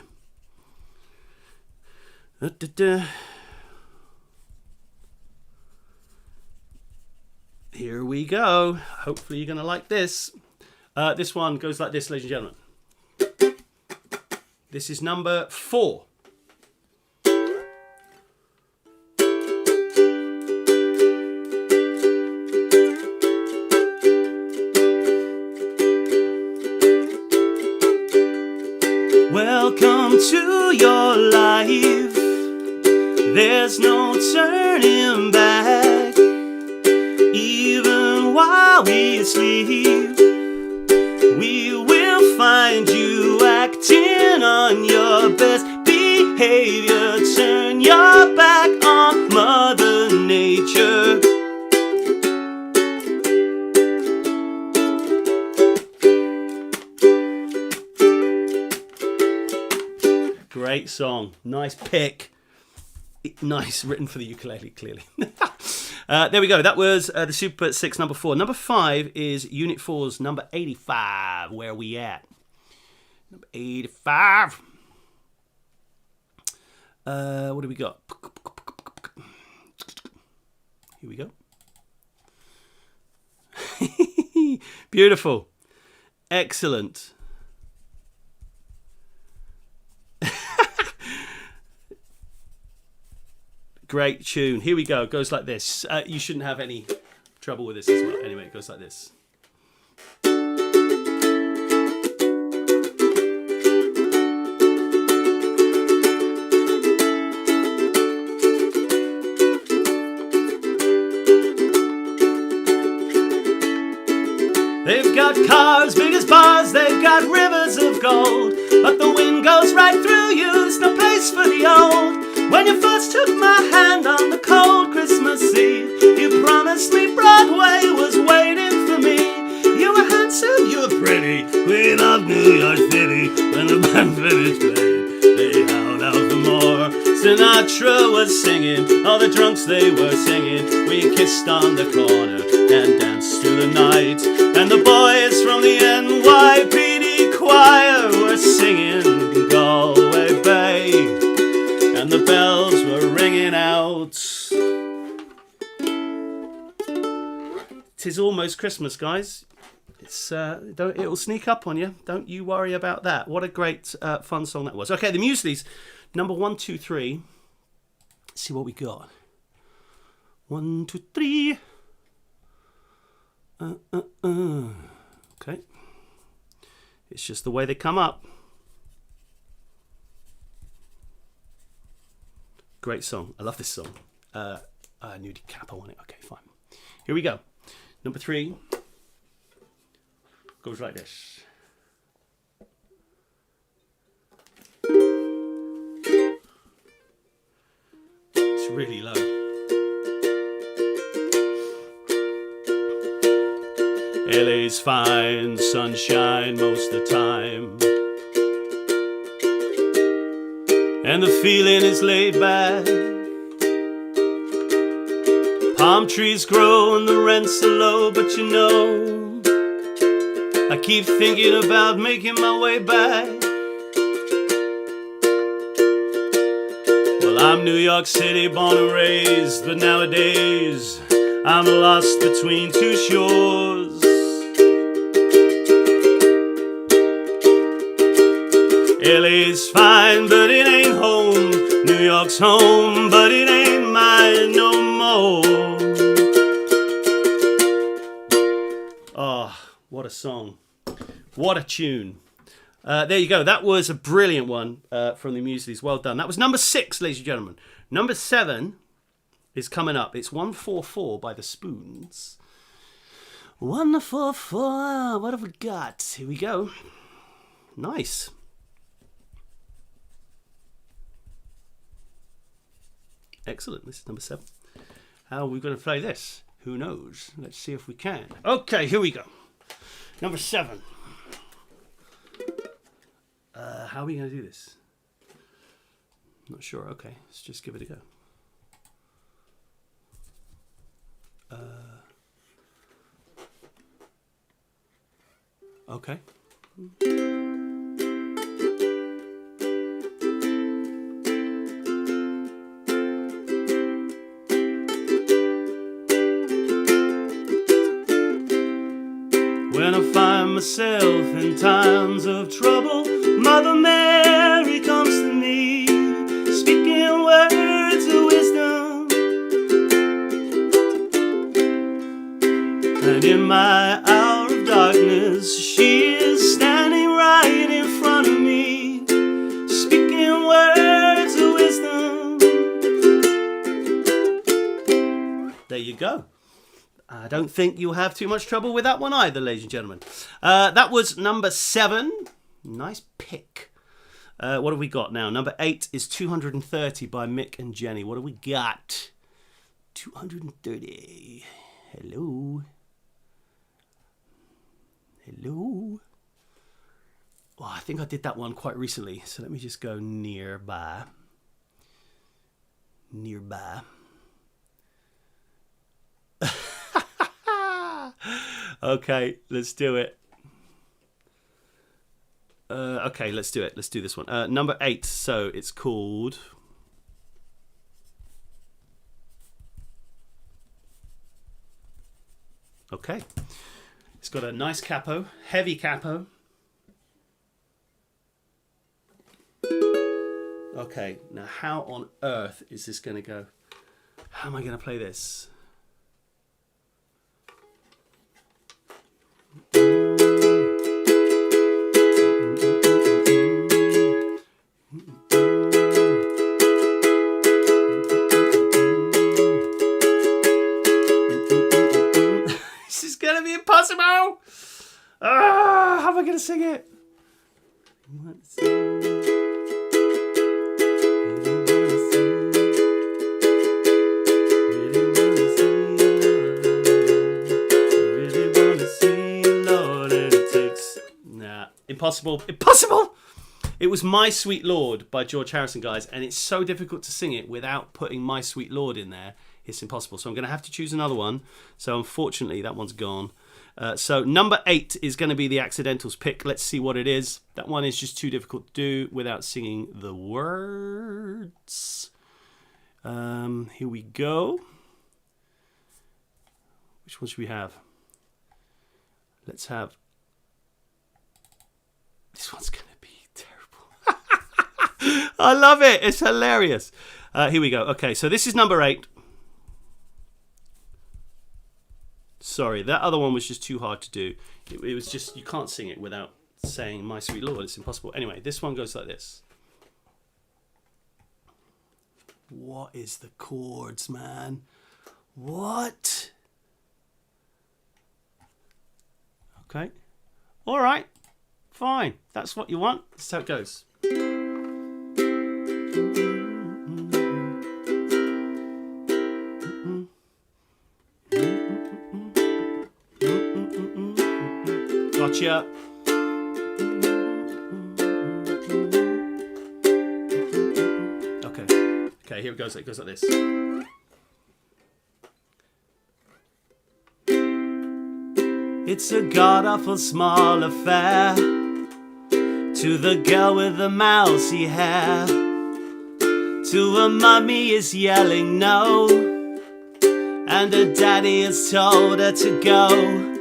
S1: Here we go. Hopefully you're going to like this. This one goes like this, ladies and gentlemen. This is number 4. Welcome to your life. There's no turning back. Even while we sleep, we will find you acting on your best behavior. Turn your back on Mother Nature. Great song. Nice pick. Nice, written for the ukulele, clearly. There we go. That was the Super 6 number 4. Number 5 is Unit 4's number 85. Where are we at? Number 85. What do we got? Here we go. Beautiful. Excellent. Great tune. Here we go. It goes like this. You shouldn't have any trouble with this as well. Anyway, it goes like this. They've got cars big as bars, they've got rivers of gold, but the wind goes right through you, there's no place for the old. When you first took my hand on the cold Christmas Eve, you promised me Broadway was waiting for me. You were handsome, you were pretty, Queen of New York City. When the band finished playing, they howled out for more. Sinatra was singing, all the drunks they were singing. We kissed on the corner and danced through the night. And the boys from the NYPD choir were singing Galway Bay. And the bells were ringing out. 'Tis almost Christmas, guys. It's it'll sneak up on you. Don't you worry about that. What a great fun song that was. Okay, the Musleys, number 1, 2, 3. Let's see what we got. 1, 2, 3. Okay. It's just the way they come up. Great song. I love this song. Nudie Kappa on it. Okay, fine. Here we go. Number 3 goes like this. It's really low. LA's fine, sunshine most of the time, and the feeling is laid back. Palm trees grow and the rents are low, but you know, I keep thinking about making my way back. Well, I'm New York City born and raised, but nowadays I'm lost between two shores. LA's fine, but it ain't home. New York's home, but it ain't mine no more. Oh, what a song. What a tune. There you go. That was a brilliant one from the Musleys. Well done. That was number 6, ladies and gentlemen. Number 7 is coming up. It's 144 by the Spoons. 144. What have we got? Here we go. Nice. Excellent. This is number 7. How are we going to play this? Who knows? Let's see if we can. Okay, here we go. Number 7. How are we going to do this? Not sure. Okay, let's just give it a go. Okay. When I find myself in times of trouble, Mother Mary comes to me, speaking words of wisdom. And in my hour of darkness, she is standing right in front of me, speaking words of wisdom. There you go. I don't think you'll have too much trouble with that one either, ladies and gentlemen. That was number 7. Nice pick. What have we got now? Number 8 is 230 by Mick and Jenny. What have we got? 230. Hello. Hello. Oh, I think I did that one quite recently. So let me just go nearby. Nearby. Okay, let's do it. Okay, let's do it. Let's do this one. Number 8. So it's called... Okay. It's got a nice capo, heavy capo. Okay, now how on earth is this going to go? How am I going to play this? This is going to be impossible! How am I going to sing it? Impossible. Impossible! It was My Sweet Lord by George Harrison, guys, and it's so difficult to sing it without putting My Sweet Lord in there. It's impossible. So I'm going to have to choose another one. So unfortunately, that one's gone. So number 8 is going to be the Accidentals pick. Let's see what it is. That one is just too difficult to do without singing the words. Here we go. Which one should we have? Let's have... This one's going to be terrible. I love it. It's hilarious. Here we go. Okay, so this is number 8. Sorry, that other one was just too hard to do. It was just, you can't sing it without saying My Sweet Lord. It's impossible. Anyway, this one goes like this. What is the chords, man? What? Okay. All right. Fine. That's what you want. That's how it goes. Gotcha. Okay, here it goes. It goes like this. It's a god-awful small affair to the girl with the mousy hair. To her mummy is yelling no, and her daddy has told her to go.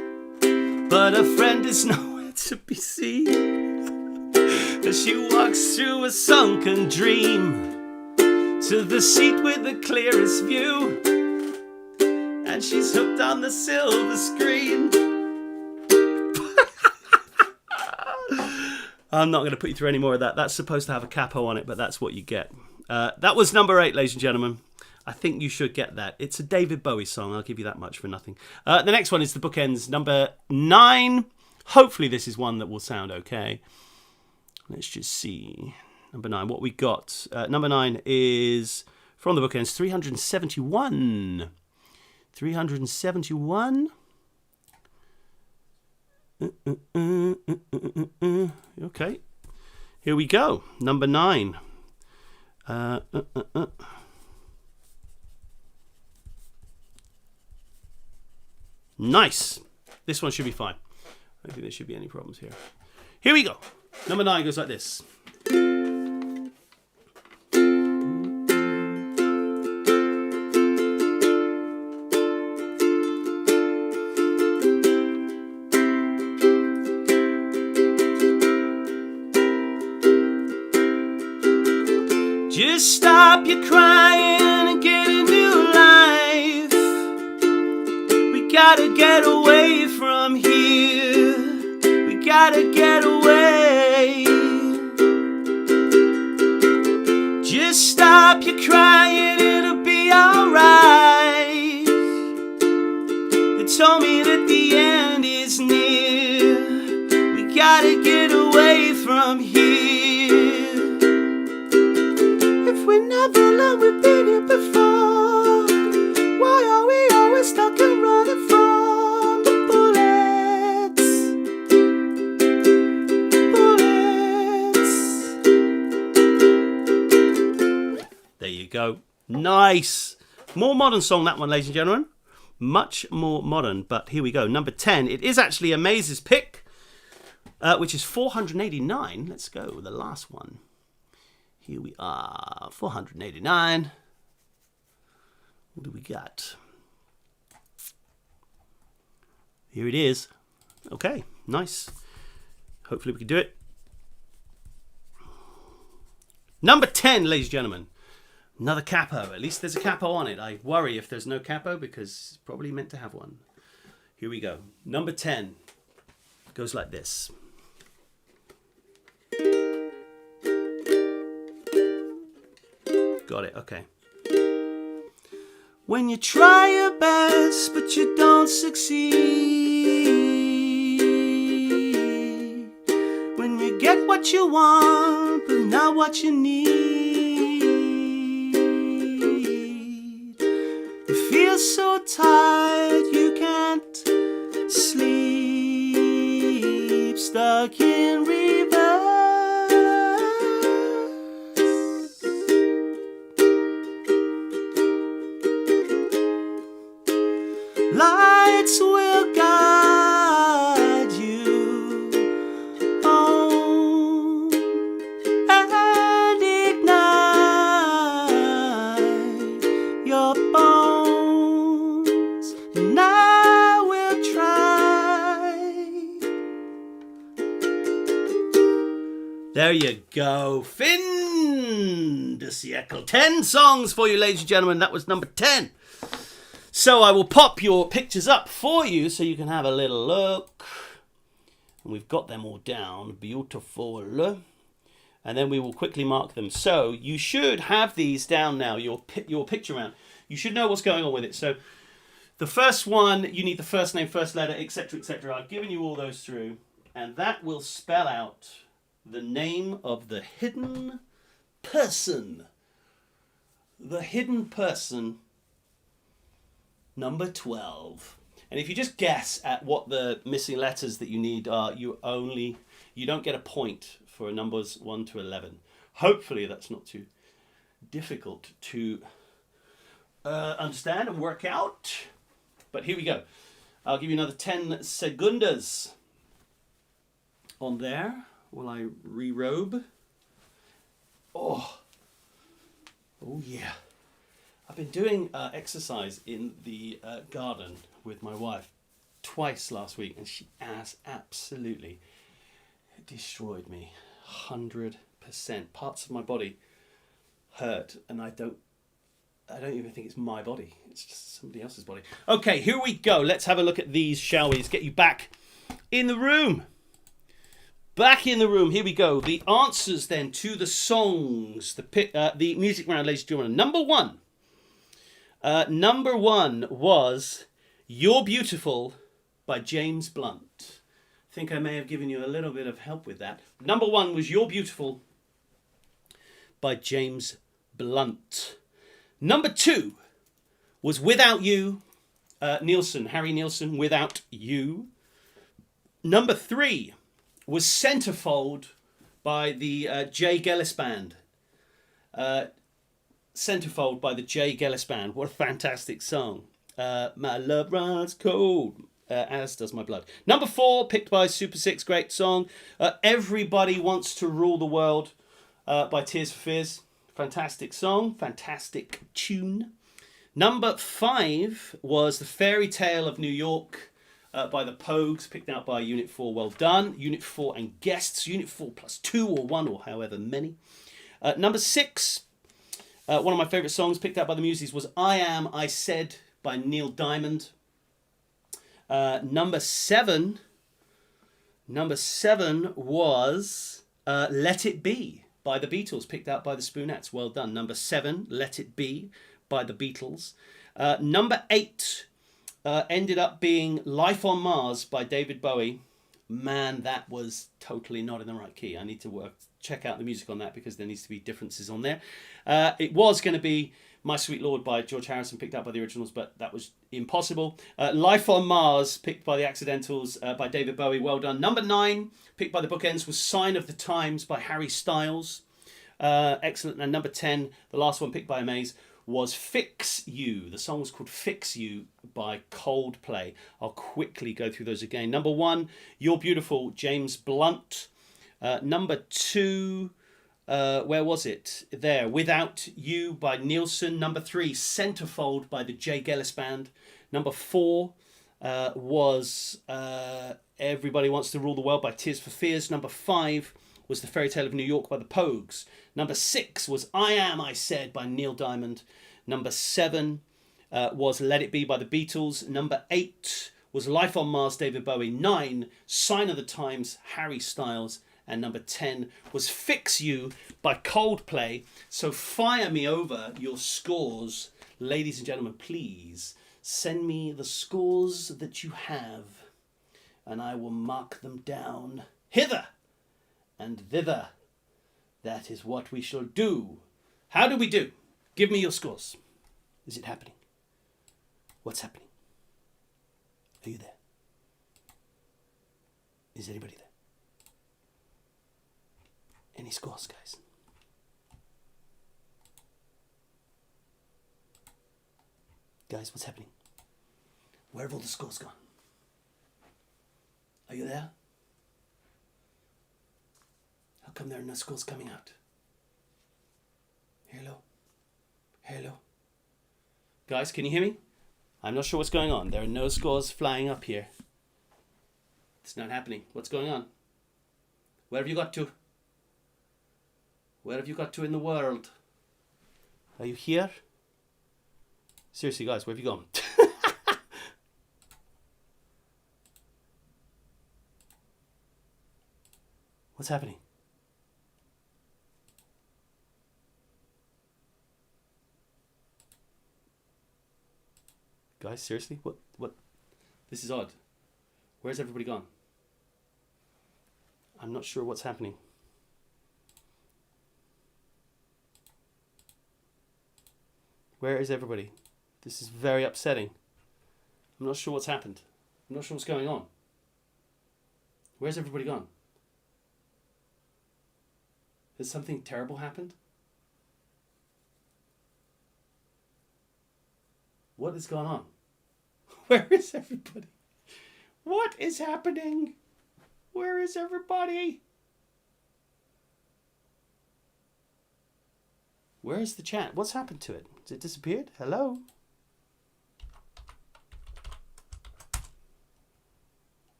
S1: But her friend is nowhere to be seen, as she walks through a sunken dream to the seat with the clearest view, and she's hooked on the silver screen. I'm not going to put you through any more of that. That's supposed to have a capo on it, but that's what you get. That was number 8, ladies and gentlemen. I think you should get that. It's a David Bowie song. I'll give you that much for nothing. The next one is the Bookends, number 9. Hopefully this is one that will sound okay. Let's just see. Number 9, what we got. Number 9 is from the Bookends, 371. 371. Okay. Here we go. Number 9. Nice. This one should be fine. I don't think there should be any problems here. Here we go. Number 9 goes like this. Just stop your crying and get a new life. We gotta get away from here. We gotta get away. Just stop your crying, it'll be alright. They told me that the end is near. We gotta get away from here. We never learned we've been here before. Why are we always stuck and running from the bullets? Bullets. go. Nice. More modern song, that one, ladies and gentlemen. Much more modern, but here we go. Number 10. It is actually a Maze's pick, which is 489. Let's go, the last one. Here we are, 489. What do we got? Here it is. Okay, nice. Hopefully we can do it. Number 10, ladies and gentlemen. Another capo. At least there's a capo on it. I worry if there's no capo because it's probably meant to have one. Here we go. Number 10 goes like this. Got it. Okay. When you try your best but you don't succeed, when you get what you want but not what you need, so tired you can't sleep, stuck in reverse. Lights will guide you home and ignite your bones. And I will try. There you go. Fin de siècle. 10 songs for you, ladies and gentlemen. That was number 10. So I will pop your pictures up for you so you can have a little look. And we've got them all down. Beautiful. And then we will quickly mark them. So you should have these down now, your picture round. You should know what's going on with it. So the first one, you need the first name, first letter, etc., etc. I've given you all those through, and that will spell out the name of the hidden person. The hidden person, number 12. And if you just guess at what the missing letters that you need are, you don't get a point for numbers 1 to 11. Hopefully that's not too difficult to understand and work out. But here we go. I'll give you another 10 segundas on there while I re-robe. Oh yeah. I've been doing exercise in the garden with my wife twice last week, and she absolutely destroyed me. 100%. Parts of my body hurt, and I don't even think it's my body. It's just somebody else's body. Okay, here we go. Let's have a look at these, shall we? Let's get you back in the room. Back in the room. Here we go. The answers then to the songs, the music round, ladies and gentlemen. Number one was You're Beautiful by James Blunt. I think I may have given you a little bit of help with that. Number one was You're Beautiful by James Blunt. Number 2 was Without You, Harry Nilsson, Without You. Number 3 was Centerfold by the J. Gellis Band. Centerfold by the J. Gellis Band. What a fantastic song. My love runs cold, as does my blood. Number 4, picked by Super 6, great song. Everybody Wants to Rule the World by Tears for Fears. Fantastic song, fantastic tune. Number 5 was The Fairy Tale of New York by the Pogues, picked out by Unit 4. Well done. Unit 4 and guests. Unit 4 plus 2 or 1 or however many. Number 6, one of my favourite songs picked out by the Muses was I Am, I Said by Neil Diamond. Number 7 was Let It Be by the Beatles, picked out by the Spoonettes. Well done. Number 7, Let It Be by the Beatles. Number 8 ended up being Life on Mars by David Bowie. Man, that was totally not in the right key. I need to check out the music on that because there needs to be differences on there. It was going to be My Sweet Lord by George Harrison, picked out by the Originals, but that was impossible. Life on Mars, picked by the Accidentals by David Bowie. Well done. Number 9, picked by the Bookends, was Sign of the Times by Harry Styles. Excellent. And number 10, the last one picked by Amaze, was Fix You. The song was called Fix You by Coldplay. I'll quickly go through those again. Number 1, You're Beautiful, James Blunt. Number 2, where was it? There, Without You by Nielsen. Number 3, Centerfold by the Jay Gellis Band. Number 4 was Everybody Wants to Rule the World by Tears for Fears. Number 5 was The Fairy Tale of New York by the Pogues. Number 6 was I Am, I Said by Neil Diamond. Number 7 was Let It Be by the Beatles. Number 8 was Life on Mars, David Bowie. 9, Sign of the Times, Harry Styles. And number 10 was Fix You by Coldplay. So fire me over your scores. Ladies and gentlemen, please send me the scores that you have, and I will mark them down hither and thither. That is what we shall do. How do we do? Give me your scores. Is it happening? What's happening? Are you there? Is anybody there? Any scores, guys? Guys, what's happening? Where have all the scores gone? Are you there? How come there are no scores coming out? Hello? Hello? Guys, can you hear me? I'm not sure what's going on. There are no scores flying up here. It's not happening. What's going on? Where have you got to? Where have you got to in the world? Are you here? Seriously, guys, where have you gone? What's happening? Guys, seriously? What? This is odd. Where's everybody gone? I'm not sure what's happening. Where is everybody? This is very upsetting. I'm not sure what's happened. I'm not sure what's going on. Where's everybody gone? Has something terrible happened? What is going on? Where is everybody? What is happening? Where is everybody? Where is the chat? What's happened to it? Has it disappeared? Hello?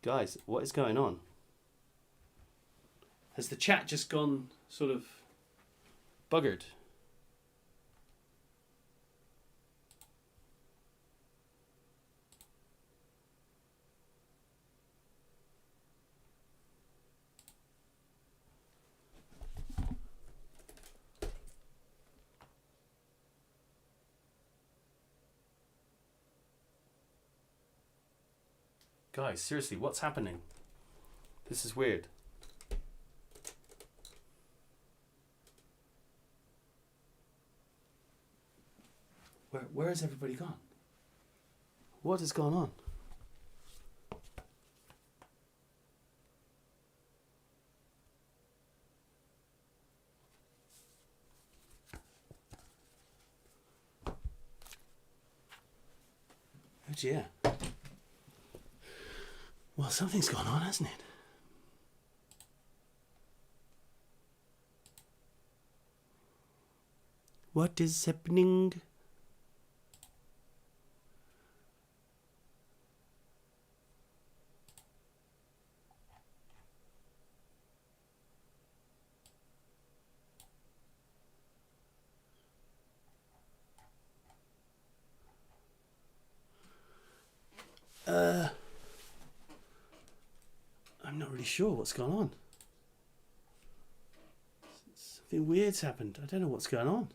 S1: Guys, what is going on? Has the chat just gone sort of buggered? Guys, seriously, what's happening? This is weird. Where has everybody gone? What has gone on? Oh dear. Well, something's gone on, hasn't it? What is happening? I'm not really sure what's gone on. Something weird's happened. I don't know what's going on.